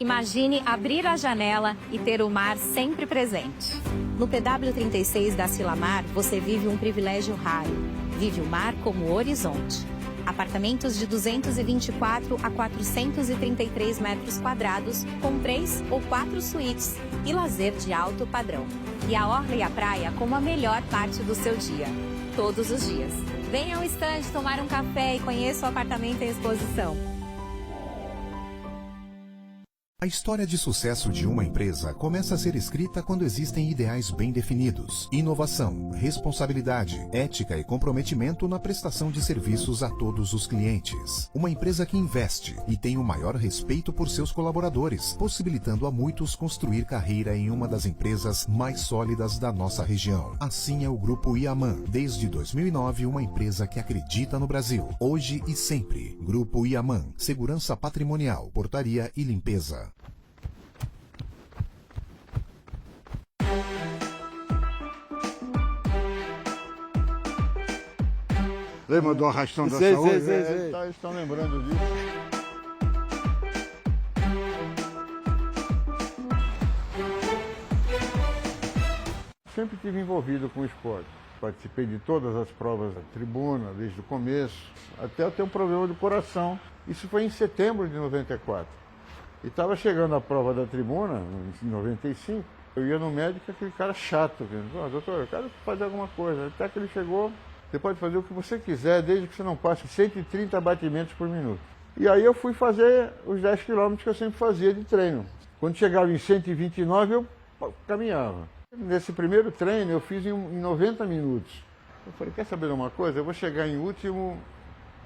Imagine abrir a janela e ter o mar sempre presente. No PW36 da Silamar, você vive um privilégio raro. Vive o mar como horizonte. Apartamentos de 224 a 433 metros quadrados, com 3 ou 4 suítes e lazer de alto padrão. E a orla e a praia como a melhor parte do seu dia, todos os dias. Venha ao estande tomar um café e conheça o apartamento em exposição. A história de sucesso de uma empresa começa a ser escrita quando existem ideais bem definidos, inovação, responsabilidade, ética e comprometimento na prestação de serviços a todos os clientes. Uma empresa que investe e tem o maior respeito por seus colaboradores, possibilitando a muitos construir carreira em uma das empresas mais sólidas da nossa região. Assim é o Grupo Iaman, desde 2009 uma empresa que acredita no Brasil, hoje e sempre. Grupo Iaman, segurança patrimonial, portaria e limpeza. Lembra do arrastão da saúde? Estão lembrando disso. Sempre estive envolvido com o esporte. Participei de todas as provas da Tribuna, desde o começo, até eu ter um problema do coração. Isso foi em setembro de 94. E estava chegando a prova da Tribuna, em 95, eu ia no médico, aquele cara chato, dizendo, doutor, eu quero fazer alguma coisa. Até que ele chegou, você pode fazer o que você quiser, desde que você não passe 130 batimentos por minuto. E aí eu fui fazer os 10 quilômetros que eu sempre fazia de treino. Quando chegava em 129, eu caminhava. Nesse primeiro treino eu fiz em 90 minutos. Eu falei, quer saber de uma coisa? Eu vou chegar em último,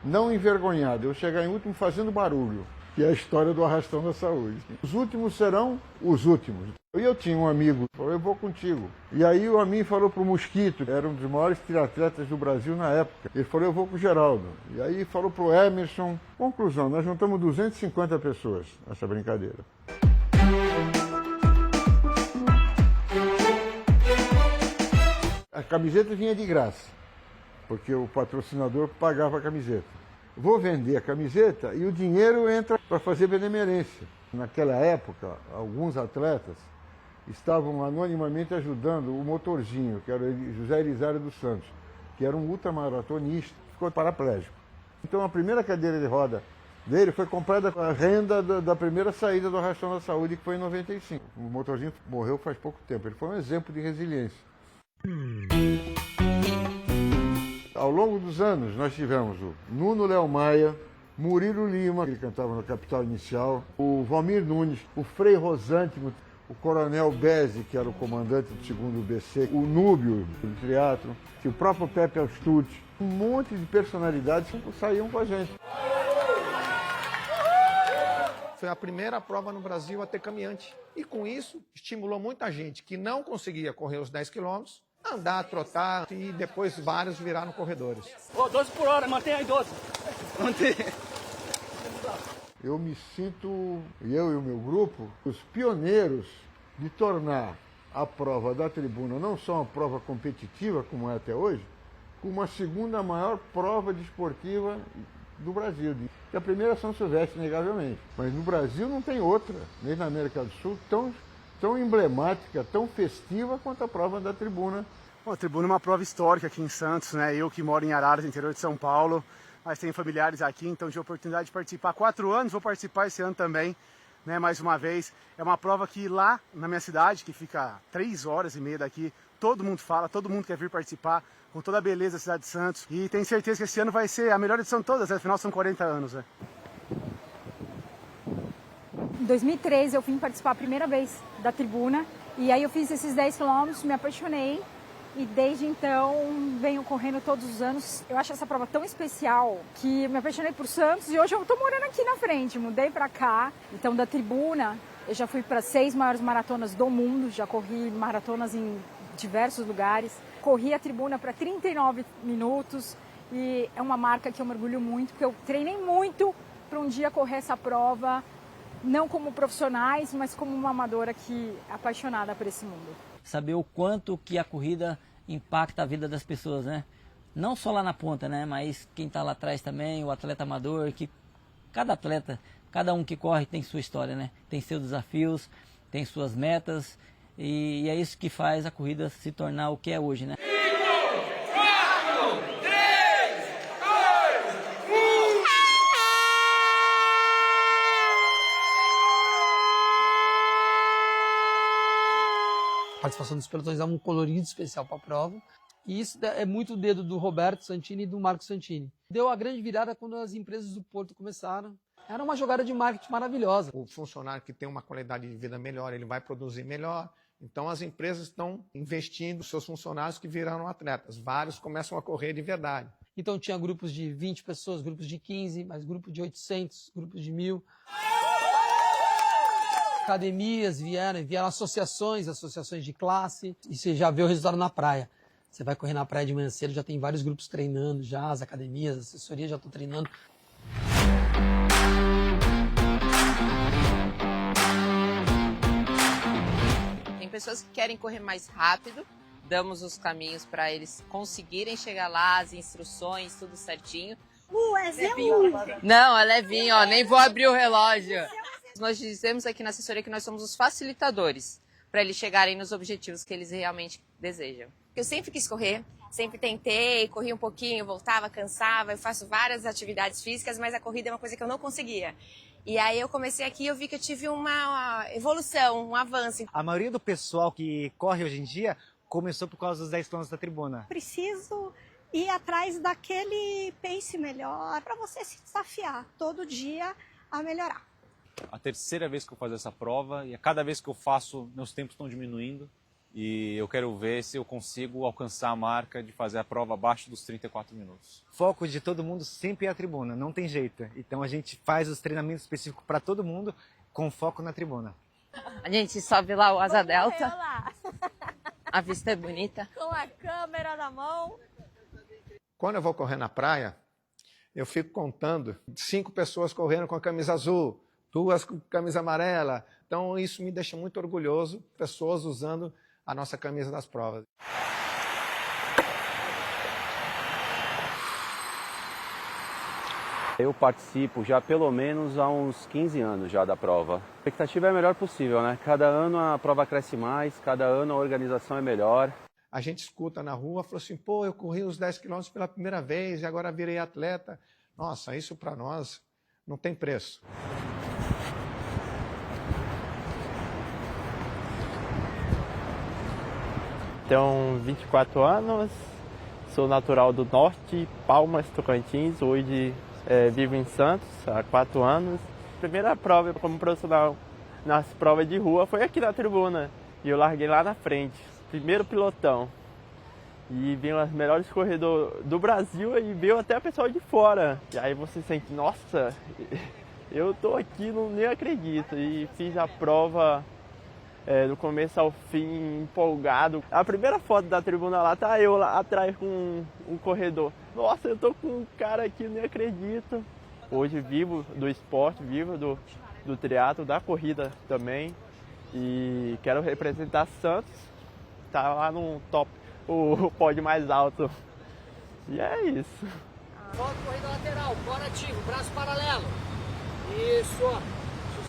não envergonhado, eu vou chegar em último fazendo barulho, que é a história do arrastão da saúde. Os últimos serão os últimos. E eu tinha um amigo, falou, eu vou contigo. E aí o amigo falou pro Mosquito, era um dos maiores triatletas do Brasil na época. Ele falou, eu vou com o Geraldo. E aí falou pro Emerson. Conclusão, nós juntamos 250 pessoas nessa brincadeira. A camiseta vinha de graça, porque o patrocinador pagava a camiseta. Vou vender a camiseta e o dinheiro entra para fazer benemerência. Naquela época, alguns atletas estavam anonimamente ajudando o Motorzinho, que era o José Elisário dos Santos, que era um ultramaratonista, ficou paraplégico. Então a primeira cadeira de roda dele foi comprada com a renda da primeira saída do Arrastão da Saúde, que foi em 95. O Motorzinho morreu faz pouco tempo, ele foi um exemplo de resiliência. Ao longo dos anos, nós tivemos o Nuno Léo Maia, Murilo Lima, ele cantava no Capital Inicial, o Valmir Nunes, o Frei Rosântimo, o Coronel Bezzi, que era o comandante do 2º BC, o Núbio, do teatro, o próprio Pepe Astute, um monte de personalidades que saíam com a gente. Foi a primeira prova no Brasil a ter caminhante. E com isso, estimulou muita gente que não conseguia correr os 10 quilômetros, andar, trotar, e depois vários viraram corredores. 12 por hora, mantém aí 12. Mantém. Eu me sinto, eu e o meu grupo, os pioneiros de tornar a prova da tribuna não só uma prova competitiva, como é até hoje, como a segunda maior prova desportiva do Brasil. A primeira é São Silvestre, inegavelmente. Mas no Brasil não tem outra, nem na América do Sul, tão emblemática, tão festiva quanto a prova da tribuna. Bom, a tribuna é uma prova histórica aqui em Santos, né? Eu que moro em Araras, interior de São Paulo, mas tenho familiares aqui, então tive a oportunidade de participar há 4 anos, vou participar esse ano também, né? Mais uma vez. É uma prova que lá na minha cidade, que fica 3 horas e meia daqui, todo mundo fala, todo mundo quer vir participar, com toda a beleza da cidade de Santos. E tenho certeza que esse ano vai ser a melhor edição de todas, afinal são 40 anos, né? Em 2013 eu vim participar a primeira vez da tribuna e aí eu fiz esses 10 quilômetros, me apaixonei e desde então venho correndo todos os anos. Eu acho essa prova tão especial que me apaixonei por Santos e hoje eu tô morando aqui na frente, mudei pra cá. Então da tribuna eu já fui para 6 maiores maratonas do mundo, já corri maratonas em diversos lugares. Corri a tribuna para 39 minutos e é uma marca que eu me orgulho muito, porque eu treinei muito para um dia correr essa prova, não como profissionais, mas como uma amadora que é apaixonada por esse mundo. Saber o quanto que a corrida impacta a vida das pessoas, né? Não só lá na ponta, né? Mas quem está lá atrás também, o atleta amador, que cada atleta, cada um que corre tem sua história, né? Tem seus desafios, tem suas metas e é isso que faz a corrida se tornar o que é hoje, né? A participação dos pelotões dá um colorido especial para a prova. E isso é muito o dedo do Roberto Santini e do Marco Santini. Deu a grande virada quando as empresas do Porto começaram. Era uma jogada de marketing maravilhosa. O funcionário que tem uma qualidade de vida melhor, ele vai produzir melhor. Então as empresas estão investindo nos seus funcionários que viraram atletas. Vários começam a correr de verdade. Então tinha grupos de 20 pessoas, grupos de 15, mais grupos de 800, grupos de 1000. Academias vieram associações de classe, e você já vê o resultado na praia. Você vai correr na praia de manhã cedo, já tem vários grupos treinando, já as academias, as assessorias já estão treinando. Tem pessoas que querem correr mais rápido, damos os caminhos para eles conseguirem chegar lá, as instruções, tudo certinho. Não, é levinho, ó, nem vou abrir o relógio. Nós dizemos aqui na assessoria que nós somos os facilitadores para eles chegarem nos objetivos que eles realmente desejam. Eu sempre quis correr, sempre tentei, corri um pouquinho, voltava, cansava, eu faço várias atividades físicas, mas a corrida é uma coisa que eu não conseguia. E aí eu comecei aqui e eu vi que eu tive uma evolução, um avanço. A maioria do pessoal que corre hoje em dia começou por causa dos 10 km da tribuna. Preciso ir atrás daquele pace melhor para você se desafiar todo dia a melhorar. A terceira vez que eu faço essa prova e a cada vez que eu faço, meus tempos estão diminuindo e eu quero ver se eu consigo alcançar a marca de fazer a prova abaixo dos 34 minutos. O foco de todo mundo sempre é a tribuna, não tem jeito. Então a gente faz os treinamentos específicos para todo mundo com foco na tribuna. A gente sobe lá o Asa Delta, a vista é bonita. Com a câmera na mão. Quando eu vou correr na praia, eu fico contando 5 pessoas correndo com a camisa azul, 2 com camisa amarela. Então isso me deixa muito orgulhoso, pessoas usando a nossa camisa das provas. Eu participo já pelo menos há uns 15 anos já da prova. A expectativa é a melhor possível, né? Cada ano a prova cresce mais, cada ano a organização é melhor. A gente escuta na rua, falou assim, pô, eu corri os 10 quilômetros pela primeira vez e agora virei atleta. Nossa, isso para nós não tem preço. Tenho 24 anos, sou natural do Norte, Palmas, Tocantins. Hoje vivo em Santos há 4 anos. A primeira prova como profissional nas provas de rua foi aqui na tribuna. E eu larguei lá na frente, primeiro pilotão. E veio os melhores corredores do Brasil e veio até o pessoal de fora. E aí você sente, nossa, eu tô aqui, nem acredito. E fiz a prova do começo ao fim, empolgado. A primeira foto da tribuna lá, tá eu lá atrás com um corredor. Nossa, eu tô com um cara aqui, nem acredito. Hoje vivo do esporte, vivo do triatlo, da corrida também. E quero representar Santos, tá lá no top, o pódio mais alto. E é isso. Volta, corrida lateral, bora ativo, braço paralelo. Isso.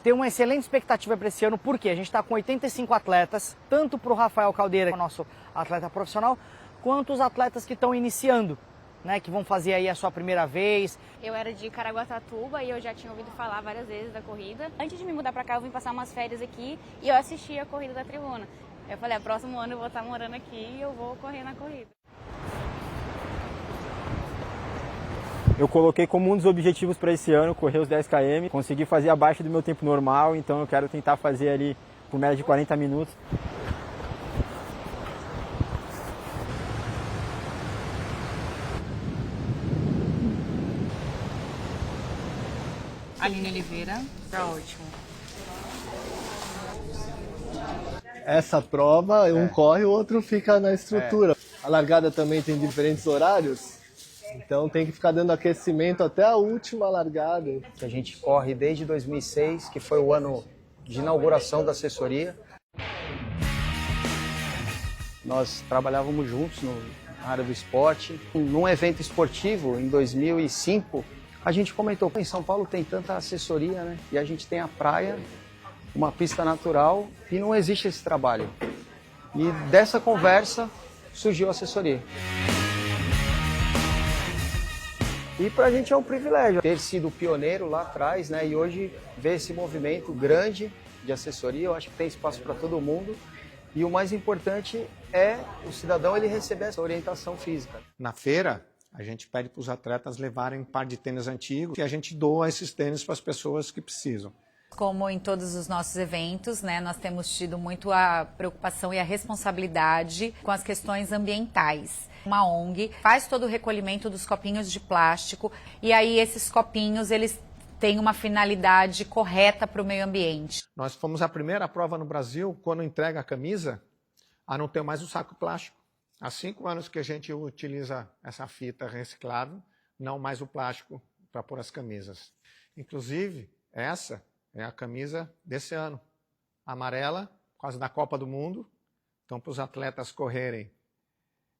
Tem uma excelente expectativa para esse ano, porque a gente está com 85 atletas, tanto para o Rafael Caldeira, que é o nosso atleta profissional, quanto os atletas que estão iniciando, né, que vão fazer aí a sua primeira vez. Eu era de Caraguatatuba e eu já tinha ouvido falar várias vezes da corrida. Antes de me mudar para cá, eu vim passar umas férias aqui e eu assisti a corrida da tribuna. Eu falei, próximo ano eu vou estar morando aqui e eu vou correr na corrida. Eu coloquei como um dos objetivos para esse ano correr os 10 km, consegui fazer abaixo do meu tempo normal, então eu quero tentar fazer ali por média de 40 minutos. Aline Oliveira, tá ótimo. Essa prova, um corre, o outro fica na estrutura. A largada também tem diferentes horários, então tem que ficar dando aquecimento até a última largada. A gente corre desde 2006, que foi o ano de inauguração da assessoria. Nós trabalhávamos juntos na área do esporte. Num evento esportivo, em 2005, a gente comentou, em São Paulo tem tanta assessoria, né? E a gente tem a praia, uma pista natural, e não existe esse trabalho. E dessa conversa surgiu a assessoria. E para a gente é um privilégio ter sido pioneiro lá atrás, né? E hoje ver esse movimento grande de assessoria, eu acho que tem espaço para todo mundo. E o mais importante é o cidadão ele receber essa orientação física. Na feira, a gente pede para os atletas levarem um par de tênis antigos e a gente doa esses tênis para as pessoas que precisam. Como em todos os nossos eventos, né, nós temos tido muito a preocupação e a responsabilidade com as questões ambientais. Uma ONG faz todo o recolhimento dos copinhos de plástico e aí esses copinhos, eles têm uma finalidade correta para o meio ambiente. Nós fomos a primeira prova no Brasil, quando entrega a camisa, a não ter mais o saco plástico. Há 5 anos que a gente utiliza essa fita reciclável, não mais o plástico para pôr as camisas. Inclusive, essa é a camisa desse ano, amarela, por causa da Copa do Mundo. Então, para os atletas correrem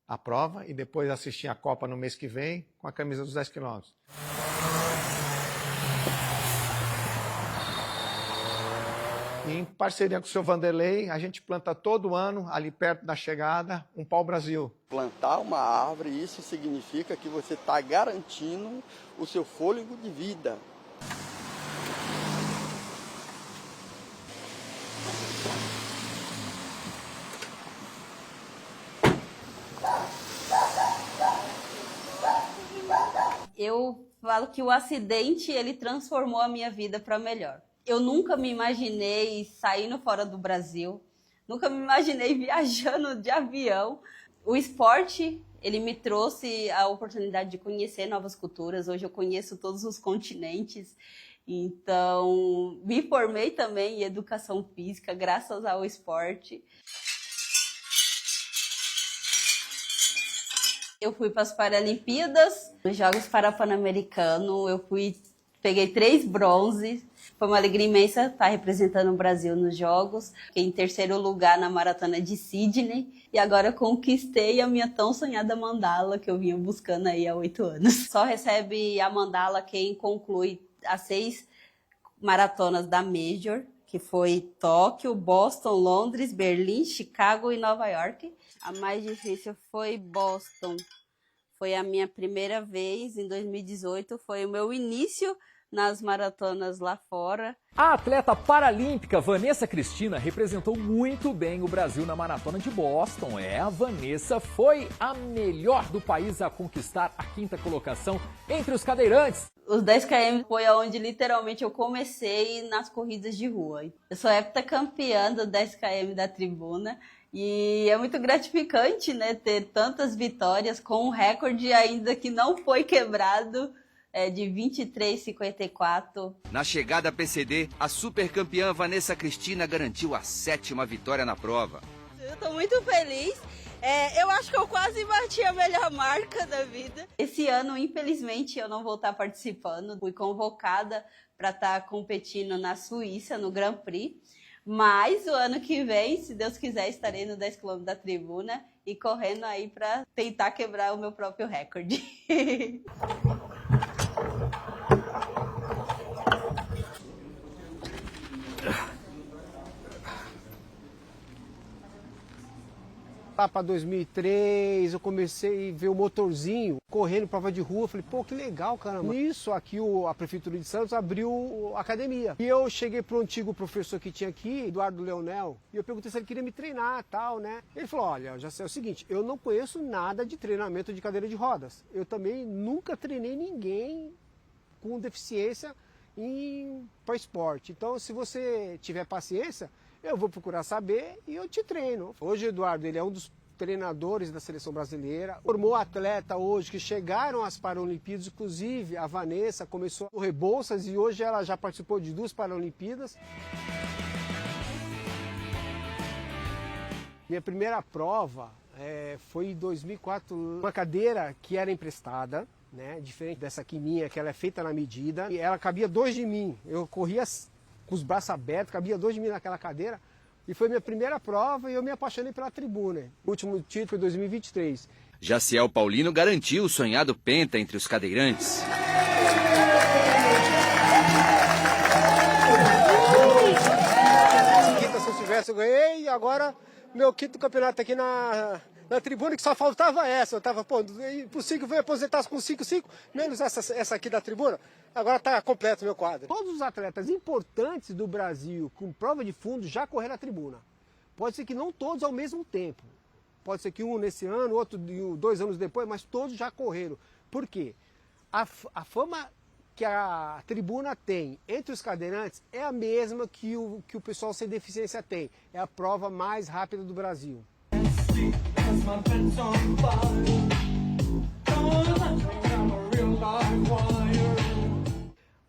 a prova e depois assistir a Copa no mês que vem com a camisa dos 10 quilômetros. E em parceria com o seu Vanderlei, a gente planta todo ano, ali perto da chegada, um pau-brasil. Plantar uma árvore, isso significa que você está garantindo o seu fôlego de vida. Eu falo que o acidente, ele transformou a minha vida para melhor. Eu nunca me imaginei saindo fora do Brasil, nunca me imaginei viajando de avião. O esporte, ele me trouxe a oportunidade de conhecer novas culturas. Hoje eu conheço todos os continentes. Então, me formei também em educação física, graças ao esporte. Eu fui para as Paralimpíadas, nos Jogos Pan-Americanos, peguei 3 bronzes. Foi uma alegria imensa estar representando o Brasil nos Jogos. Fiquei em 3º lugar na Maratona de Sydney. E agora conquistei a minha tão sonhada mandala que eu vinha buscando aí há 8 anos. Só recebe a mandala quem conclui as 6 maratonas da Major, que foi Tóquio, Boston, Londres, Berlim, Chicago e Nova York. A mais difícil foi Boston. Foi a minha primeira vez, em 2018. Foi o meu início nas maratonas lá fora. A atleta paralímpica Vanessa Cristina representou muito bem o Brasil na maratona de Boston. A Vanessa foi a melhor do país a conquistar a 5ª colocação entre os cadeirantes. Os 10 km foi onde literalmente eu comecei nas corridas de rua. Eu sou heptacampeã do 10 km da Tribuna e é muito gratificante, né, ter tantas vitórias com um recorde ainda que não foi quebrado, de 23,54. Na chegada PCD, a supercampeã Vanessa Cristina garantiu a 7ª vitória na prova. Eu estou muito feliz. Eu acho que eu quase bati a melhor marca da vida. Esse ano, infelizmente, eu não vou estar participando. Fui convocada para estar competindo na Suíça, no Grand Prix. Mas o ano que vem, se Deus quiser, estarei no 10 km da Tribuna e correndo aí para tentar quebrar o meu próprio recorde. Lá para 2003, eu comecei a ver o motorzinho correndo prova de rua. Falei, pô, que legal, caramba. Nisso, aqui a Prefeitura de Santos abriu a academia. E eu cheguei pro antigo professor que tinha aqui, Eduardo Leonel, e eu perguntei se ele queria me treinar e tal, né? Ele falou, olha, já sei o seguinte, eu não conheço nada de treinamento de cadeira de rodas. Eu também nunca treinei ninguém com deficiência para esporte. Então, se você tiver paciência, eu vou procurar saber e eu te treino. Hoje o Eduardo, ele é um dos treinadores da seleção brasileira, formou atleta hoje que chegaram às Paralimpíadas, inclusive a Vanessa começou a correr bolsas e hoje ela já participou de 2 Paralimpíadas. Minha primeira prova foi em 2004, uma cadeira que era emprestada, né, diferente dessa aqui minha, que ela é feita na medida, e ela cabia 2 de mim. Eu corria com os braços abertos, cabia 2 de mim naquela cadeira, e foi minha primeira prova e eu me apaixonei pela Tribuna. O último título foi em 2023. Jaciel Paulino garantiu o sonhado penta entre os cadeirantes. Quinta, se eu tivesse, eu ganhei, e agora meu 5º campeonato aqui na Tribuna, que só faltava essa. Eu tava, pô, impossível foi aposentar com 5,5, menos essa aqui da Tribuna. Agora está completo o meu quadro. Todos os atletas importantes do Brasil com prova de fundo já correram a Tribuna. Pode ser que não todos ao mesmo tempo. Pode ser que um nesse ano, outro 2 anos depois, mas todos já correram. Por quê? A fama que a Tribuna tem entre os cadeirantes é a mesma que o pessoal sem deficiência tem. É a prova mais rápida do Brasil.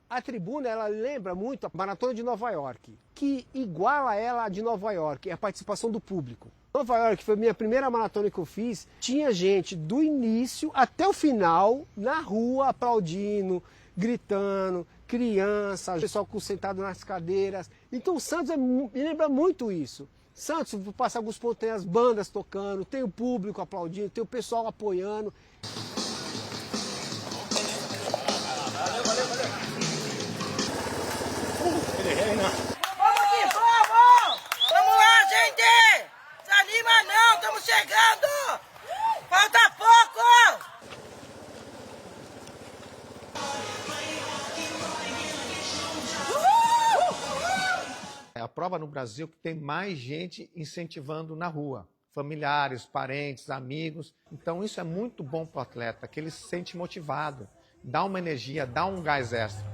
A Tribuna, ela lembra muito a Maratona de Nova York, que iguala ela a de Nova York, é a participação do público. Nova York foi a minha primeira maratona que eu fiz, tinha gente do início até o final, na rua, aplaudindo, gritando, criança, pessoal sentado nas cadeiras. Então o Santos me lembra muito isso. Santos, passa alguns pontos, tem as bandas tocando, tem o público aplaudindo, tem o pessoal apoiando. Vamos que vamos! Vamos lá, gente! Se anima não, estamos chegando! Falta pouco! É a prova no Brasil que tem mais gente incentivando na rua. Familiares, parentes, amigos. Então isso é muito bom para o atleta, que ele se sente motivado, dá uma energia, dá um gás extra.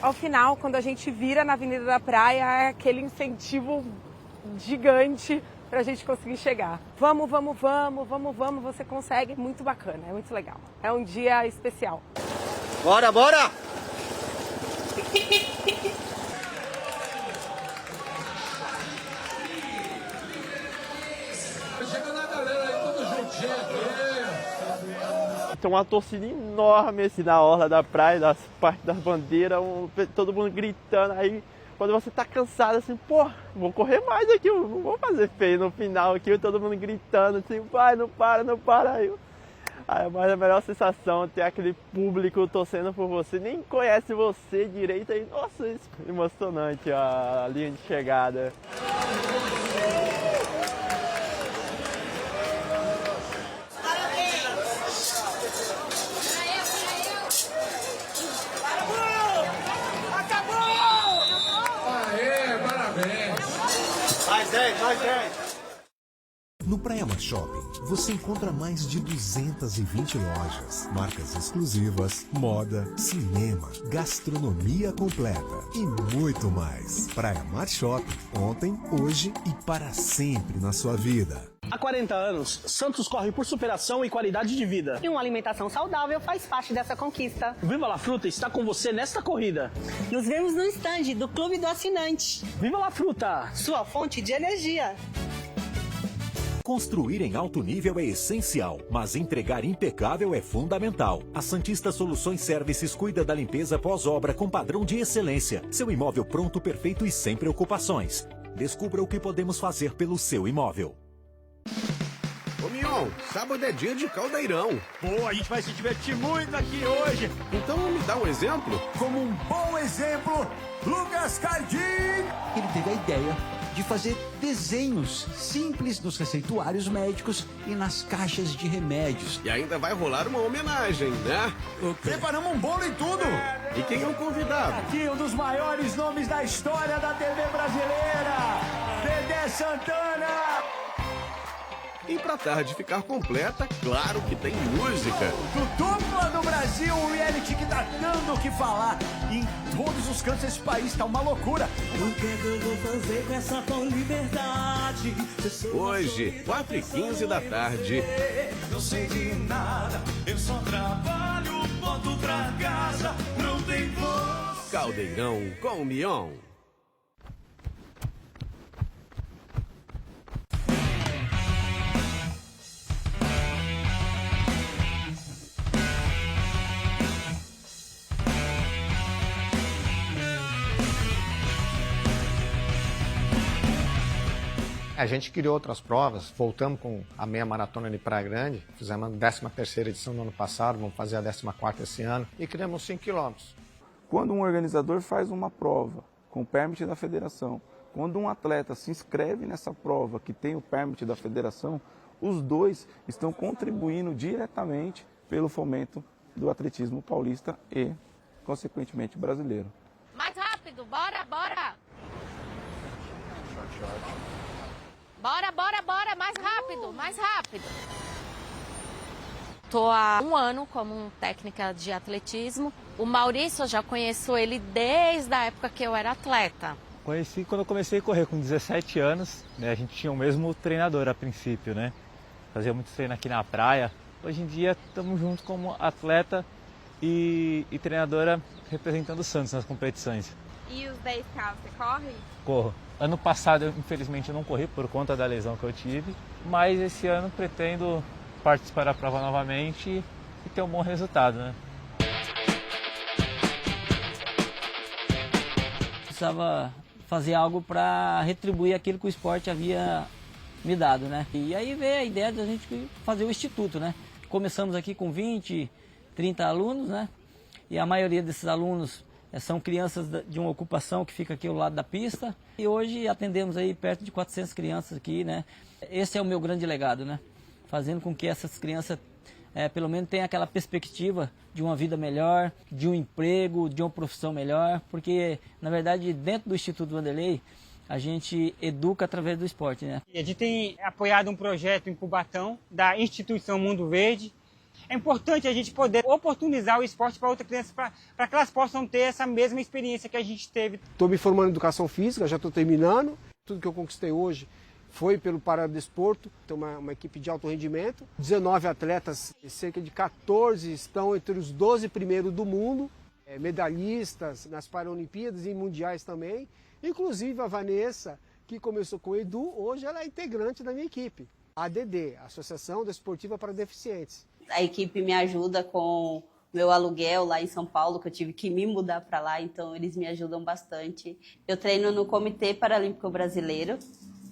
Ao final, quando a gente vira na Avenida da Praia, é aquele incentivo gigante para a gente conseguir chegar. Vamos, vamos, vamos, vamos, vamos, você consegue, muito bacana, é muito legal. É um dia especial. Bora, bora! Chega lá, galera, aí tudo juntinho aqui. Tem uma torcida enorme assim na orla da praia, das partes das bandeiras, todo mundo gritando. Aí quando você tá cansado assim, pô, vou correr mais aqui, não vou fazer feio no final aqui, todo mundo gritando assim, vai, não para, não para. Mas a melhor sensação é ter aquele público torcendo por você, nem conhece você direito, aí, nossa, isso é emocionante a linha de chegada. Aê, parabéns! Mais 10, mais 10! No Praia Mar Shopping, você encontra mais de 220 lojas, marcas exclusivas, moda, cinema, gastronomia completa e muito mais. Praia Mar Shopping, ontem, hoje e para sempre na sua vida. Há 40 anos, Santos corre por superação e qualidade de vida. E uma alimentação saudável faz parte dessa conquista. Viva La Fruta está com você nesta corrida. Nos vemos no estande do Clube do Assinante. Viva La Fruta! Sua fonte de energia. Construir em alto nível é essencial, mas entregar impecável é fundamental. A Santista Soluções Services cuida da limpeza pós-obra com padrão de excelência. Seu imóvel pronto, perfeito e sem preocupações. Descubra o que podemos fazer pelo seu imóvel. Ô Mion, sábado é dia de caldeirão. Pô, a gente vai se divertir muito aqui hoje. Então me dá um exemplo? Como um bom exemplo, Lucas Cardim. Ele teve a ideia de fazer desenhos simples nos receituários médicos e nas caixas de remédios. E ainda vai rolar uma homenagem, né? Preparamos um bolo e tudo. E quem é o convidado? Aqui um dos maiores nomes da história da TV brasileira, Dedé Santana. E pra tarde ficar completa, claro que tem música. Do Dupla do Brasil, o reality que tá dando o que falar. Em todos os cantos desse país, tá uma loucura. O que é que eu vou fazer com essa tua liberdade? Hoje, 4h15 da tarde. Não sei de nada, eu só trabalho, volto pra casa, não tem voz. Caldeirão com o Mion. A gente criou outras provas, voltamos com a meia maratona de Praia Grande, fizemos a 13ª edição no ano passado, vamos fazer a 14ª esse ano e criamos 5 quilômetros. Quando um organizador faz uma prova com o permit da federação, quando um atleta se inscreve nessa prova que tem o permit da federação, os dois estão contribuindo diretamente pelo fomento do atletismo paulista e, consequentemente, brasileiro. Mais rápido, bora, bora! Bora, bora, bora, mais rápido, mais rápido. Estou há 1 ano como técnica de atletismo. O Maurício, eu já conheço ele desde a época que eu era atleta. Conheci quando eu comecei a correr com 17 anos, né? A gente tinha o mesmo treinador a princípio, né? Fazia muito treino aqui na praia. Hoje em dia estamos juntos como atleta e treinadora representando o Santos nas competições. E os 10K você corre? Corro. Ano passado, infelizmente, eu não corri por conta da lesão que eu tive, mas esse ano pretendo participar da prova novamente e ter um bom resultado, né? Precisava fazer algo para retribuir aquilo que o esporte havia me dado, né? E aí veio a ideia de a gente fazer o instituto, né? Começamos aqui com 20, 30 alunos, né? E a maioria desses alunos são crianças de uma ocupação que fica aqui ao lado da pista. E hoje atendemos aí perto de 400 crianças aqui, né? Esse é o meu grande legado, né? Fazendo com que essas crianças, pelo menos, tenham aquela perspectiva de uma vida melhor, de um emprego, de uma profissão melhor. Porque, na verdade, dentro do Instituto Vanderlei, a gente educa através do esporte, né? A gente tem apoiado um projeto em Cubatão da Instituição Mundo Verde. É importante a gente poder oportunizar o esporte para outras crianças, para que elas possam ter essa mesma experiência que a gente teve. Estou me formando em educação física, já estou terminando. Tudo que eu conquistei hoje foi pelo Paradesporto. Tem uma equipe de alto rendimento. 19 atletas, cerca de 14 estão entre os 12 primeiros do mundo. Medalhistas nas Paralimpíadas e mundiais também. Inclusive a Vanessa, que começou com o Edu, hoje ela é integrante da minha equipe. A ADD, Associação Desportiva para Deficientes. A equipe me ajuda com meu aluguel lá em São Paulo, que eu tive que me mudar para lá, então eles me ajudam bastante. Eu treino no Comitê Paralímpico Brasileiro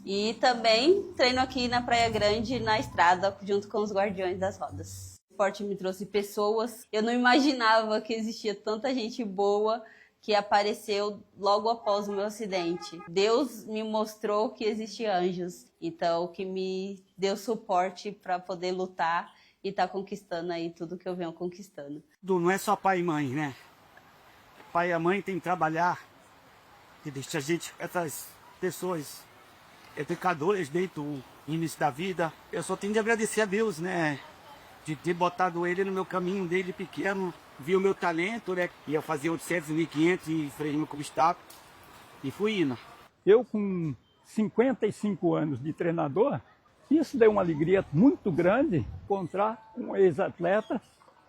e também treino aqui na Praia Grande, na estrada, junto com os Guardiões das Rodas. O esporte me trouxe pessoas. Eu não imaginava que existia tanta gente boa que apareceu logo após o meu acidente. Deus me mostrou que existiam anjos, então que me deu suporte para poder lutar e tá conquistando aí tudo que eu venho conquistando. Não é só pai e mãe, né? Pai e a mãe tem que trabalhar e deixar a gente, essas pessoas pecadores desde o início da vida. Eu só tenho de agradecer a Deus, né? De ter botado ele no meu caminho desde pequeno. Viu o meu talento, né? Ia fazer 800, 1500 e freiei como obstáculo. E fui indo. Eu, com 55 anos de treinador, isso deu uma alegria muito grande encontrar um ex-atleta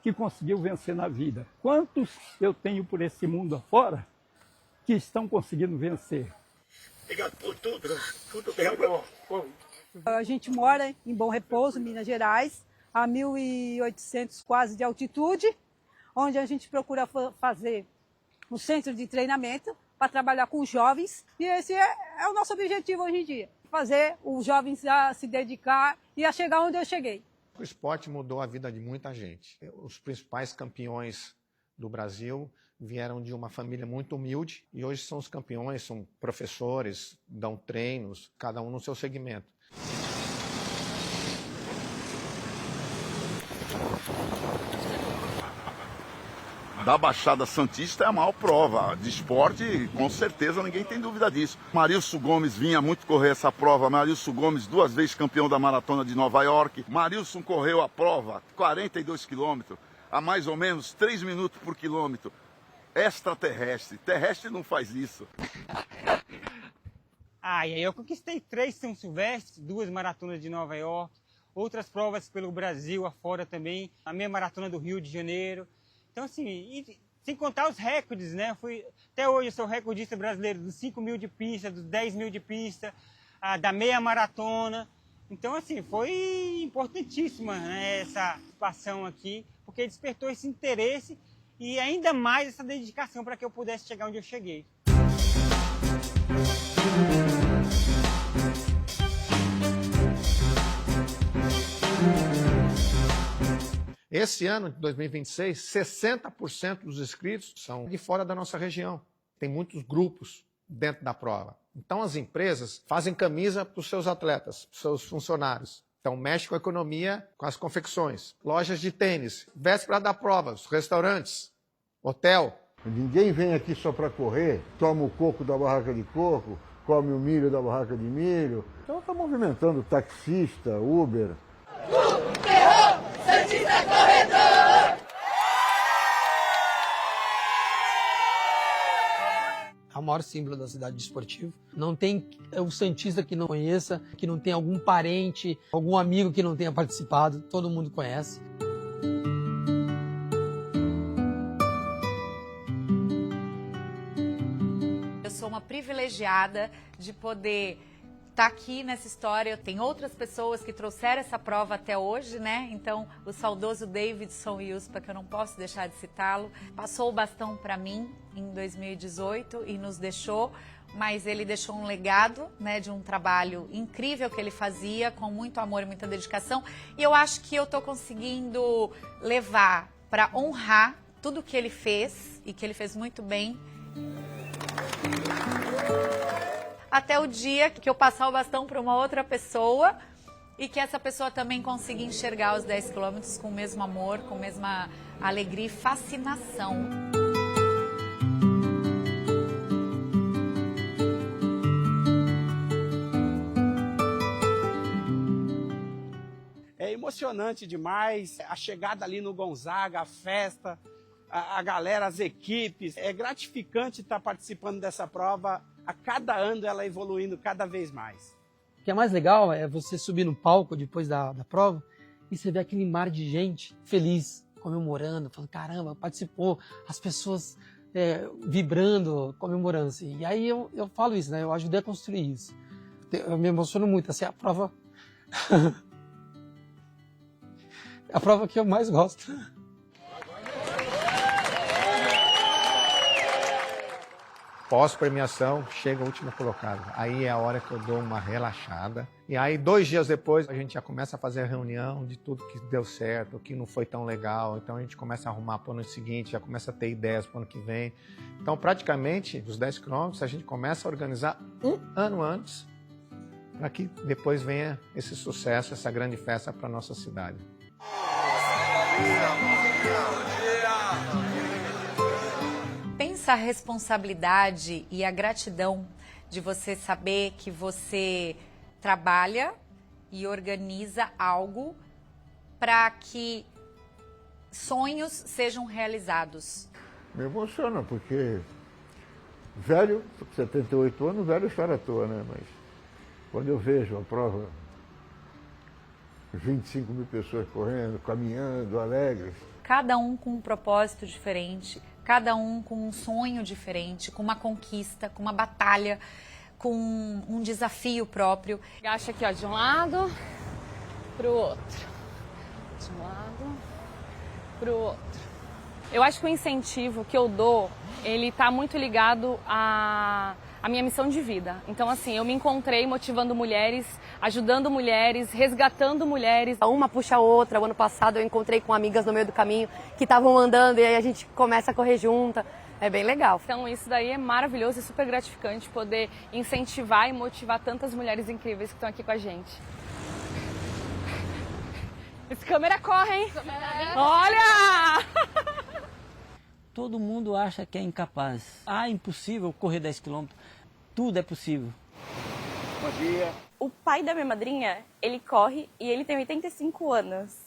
que conseguiu vencer na vida. Quantos eu tenho por esse mundo afora que estão conseguindo vencer? Obrigado por tudo, tudo bem bom. A gente mora em Bom Repouso, Minas Gerais, a 1.800 quase de altitude, onde a gente procura fazer um centro de treinamento para trabalhar com os jovens. E esse é o nosso objetivo hoje em dia, fazer os jovens a se dedicar e a chegar onde eu cheguei. O esporte mudou a vida de muita gente. Os principais campeões do Brasil vieram de uma família muito humilde e hoje são os campeões, são professores, dão treinos, cada um no seu segmento. Da Baixada Santista é a maior prova de esporte, com certeza ninguém tem dúvida disso. Marilson Gomes vinha muito correr essa prova, Marilson Gomes 2 vezes campeão da maratona de Nova York. Marilson correu a prova 42 quilômetros, a mais ou menos 3 minutos por quilômetro. Extraterrestre, terrestre não faz isso. E aí eu conquistei 3 São Silvestre, 2 maratonas de Nova York, outras provas pelo Brasil afora também, a minha maratona do Rio de Janeiro. Então, assim, e sem contar os recordes, né? Até hoje eu sou recordista brasileiro dos 5 mil de pista, dos 10 mil de pista, da meia maratona. Então, assim, foi importantíssima, né, essa participação aqui, porque despertou esse interesse e ainda mais essa dedicação para que eu pudesse chegar onde eu cheguei. Esse ano de 2026, 60% dos inscritos são de fora da nossa região. Tem muitos grupos dentro da prova. Então as empresas fazem camisa para os seus atletas, para os seus funcionários. Então mexe com a economia, com as confecções. Lojas de tênis, véspera da prova, os restaurantes, hotel. Ninguém vem aqui só para correr, toma o coco da barraca de coco, come o milho da barraca de milho. Então está movimentando taxista, Uber. Santista Corredor! É o maior símbolo da cidade desportiva. Não tem um santista que não conheça, que não tenha algum parente, algum amigo que não tenha participado. Todo mundo conhece. Eu sou uma privilegiada de poder estar aqui nessa história. Tem outras pessoas que trouxeram essa prova até hoje, né? Então, o saudoso Davidson Yuspa, que eu não posso deixar de citá-lo, passou o bastão para mim em 2018 e nos deixou, mas ele deixou um legado, né, de um trabalho incrível que ele fazia, com muito amor e muita dedicação. E eu acho que eu estou conseguindo levar para honrar tudo que ele fez e que ele fez muito bem. Até o dia que eu passar o bastão para uma outra pessoa e que essa pessoa também consiga enxergar os 10 quilômetros com o mesmo amor, com a mesma alegria e fascinação. É emocionante demais a chegada ali no Gonzaga, a festa, a galera, as equipes. É gratificante estar participando dessa prova. A cada ano ela evoluindo cada vez mais. O que é mais legal é você subir no palco depois da prova e você ver aquele mar de gente feliz, comemorando, falando, caramba, participou, as pessoas vibrando, comemorando. Assim. E aí eu falo isso, né? Eu ajudei a construir isso. Eu me emociono muito, assim, a prova... a prova que eu mais gosto. Pós-premiação, chega o último colocado. Aí é a hora que eu dou uma relaxada. E aí, 2 dias depois, a gente já começa a fazer a reunião de tudo que deu certo, o que não foi tão legal. Então, a gente começa a arrumar para o ano seguinte, já começa a ter ideias para o ano que vem. Então, praticamente, os 10 quilômetros, a gente começa a organizar 1 ano antes, para que depois venha esse sucesso, essa grande festa para a nossa cidade. Pensa a responsabilidade e a gratidão de você saber que você trabalha e organiza algo para que sonhos sejam realizados? Me emociona, porque velho, 78 anos, velho chora à toa, né? Mas quando eu vejo a prova, 25 mil pessoas correndo, caminhando, alegres. Cada um com um propósito diferente, cada um com um sonho diferente, com uma conquista, com uma batalha, com um desafio próprio. Agacha aqui, ó, de um lado pro outro. De um lado pro outro. Eu acho que o incentivo que eu dou, ele tá muito ligado à minha missão de vida. Então, assim, eu me encontrei motivando mulheres, ajudando mulheres, resgatando mulheres. Uma puxa a outra. O ano passado eu encontrei com amigas no meio do caminho que estavam andando e aí a gente começa a correr junta. É bem legal. Então isso daí é maravilhoso e super gratificante poder incentivar e motivar tantas mulheres incríveis que estão aqui com a gente. Esse câmera corre, hein? Olha! Todo mundo acha que é incapaz. Ah, impossível correr 10 km. Tudo é possível. Bom dia. O pai da minha madrinha, ele corre e ele tem 85 anos.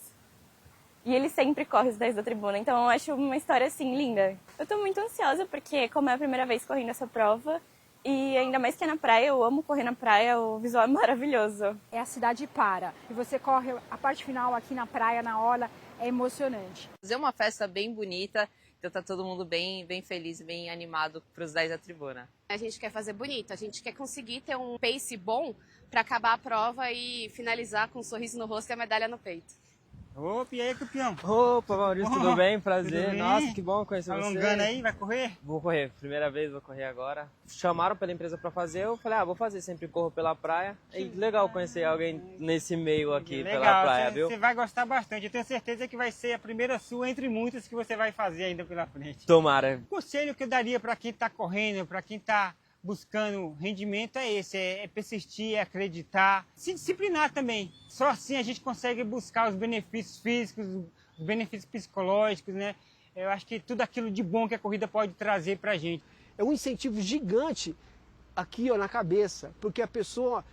E ele sempre corre os 10 da tribuna, então eu acho uma história, assim, linda. Eu tô muito ansiosa porque, como é a primeira vez correndo essa prova, e ainda mais que é na praia, eu amo correr na praia, o visual é maravilhoso. É a cidade para, e você corre a parte final aqui na praia, na orla, é emocionante. Fazer uma festa bem bonita, então tá todo mundo bem feliz, bem animado pros 10 da tribuna. A gente quer fazer bonito, a gente quer conseguir ter um pace bom para acabar a prova e finalizar com um sorriso no rosto e a medalha no peito. Opa, e aí, campeão? Opa, Maurício, tudo bem? Prazer. Tudo bem? Nossa, que bom conhecer você. Alongando aí, vai correr? Vou correr, primeira vez vou correr agora. Chamaram pela empresa pra fazer, eu falei, vou fazer, sempre corro pela praia. E legal conhecer alguém nesse meio aqui, legal, pela praia, viu? Você vai gostar bastante, eu tenho certeza que vai ser a primeira sua entre muitas que você vai fazer ainda pela frente. Tomara. O conselho que eu daria para quem tá correndo, para quem tá buscando rendimento é esse, é persistir, é acreditar, se disciplinar também. Só assim a gente consegue buscar os benefícios físicos, os benefícios psicológicos, né? Eu acho que tudo aquilo de bom que a corrida pode trazer pra gente. É um incentivo gigante aqui, ó, na cabeça, porque a pessoa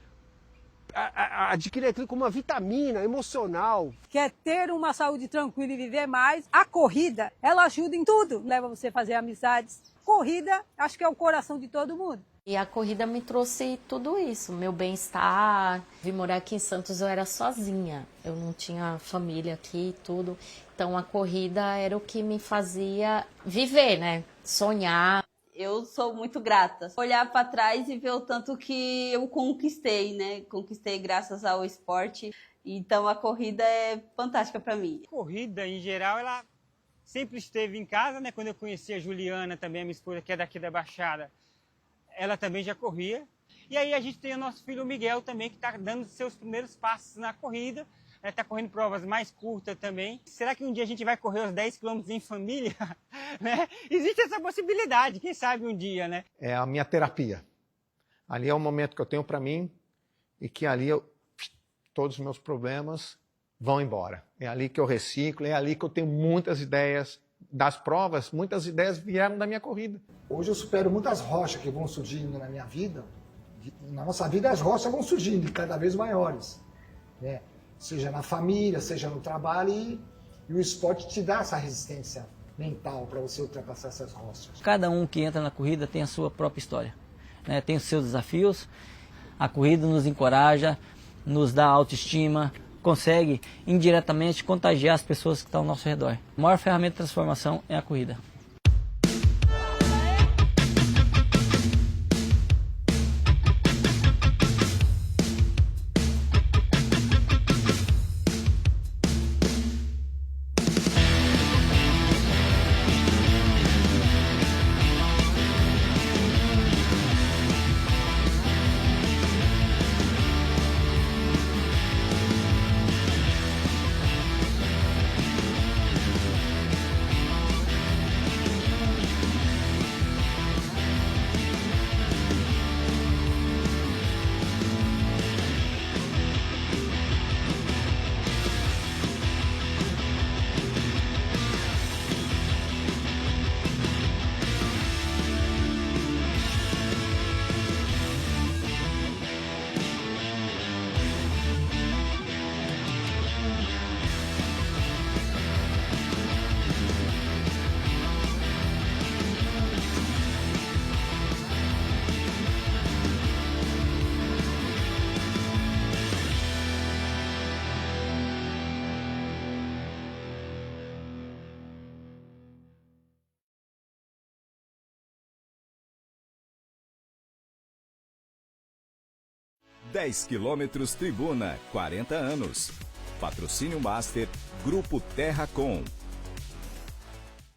adquire aquilo como uma vitamina emocional. Quer ter uma saúde tranquila e viver mais? A corrida, ela ajuda em tudo. Leva você a fazer amizades. Corrida, acho que é o coração de todo mundo. E a corrida me trouxe tudo isso, meu bem-estar. Vim morar aqui em Santos, eu era sozinha. Eu não tinha família aqui e tudo. Então a corrida era o que me fazia viver, né? Sonhar. Eu sou muito grata. Olhar para trás e ver o tanto que eu conquistei, né? Conquistei graças ao esporte. Então a corrida é fantástica para mim. Corrida, em geral, ela sempre esteve em casa, né? Quando eu conheci a Juliana, também a minha esposa, que é daqui da Baixada, ela também já corria. E aí a gente tem o nosso filho Miguel também, que está dando seus primeiros passos na corrida. Está correndo provas mais curtas também. Será que um dia a gente vai correr os 10 quilômetros em família? Né? Existe essa possibilidade, quem sabe um dia, né? É a minha terapia. Ali é o momento que eu tenho para mim e que ali todos os meus problemas vão embora. É ali que eu reciclo, é ali que eu tenho muitas ideias das provas, muitas ideias vieram da minha corrida. Hoje eu supero muitas rochas que vão surgindo na minha vida. Na nossa vida as rochas vão surgindo, cada vez maiores, né? Seja na família, seja no trabalho, e o esporte te dá essa resistência mental para você ultrapassar essas rochas. Cada um que entra na corrida tem a sua própria história, né? Tem os seus desafios. A corrida nos encoraja, nos dá autoestima, consegue indiretamente contagiar as pessoas que estão ao nosso redor. A maior ferramenta de transformação é a corrida. 10 quilômetros Tribuna, 40 anos. Patrocínio Master, Grupo Terracom.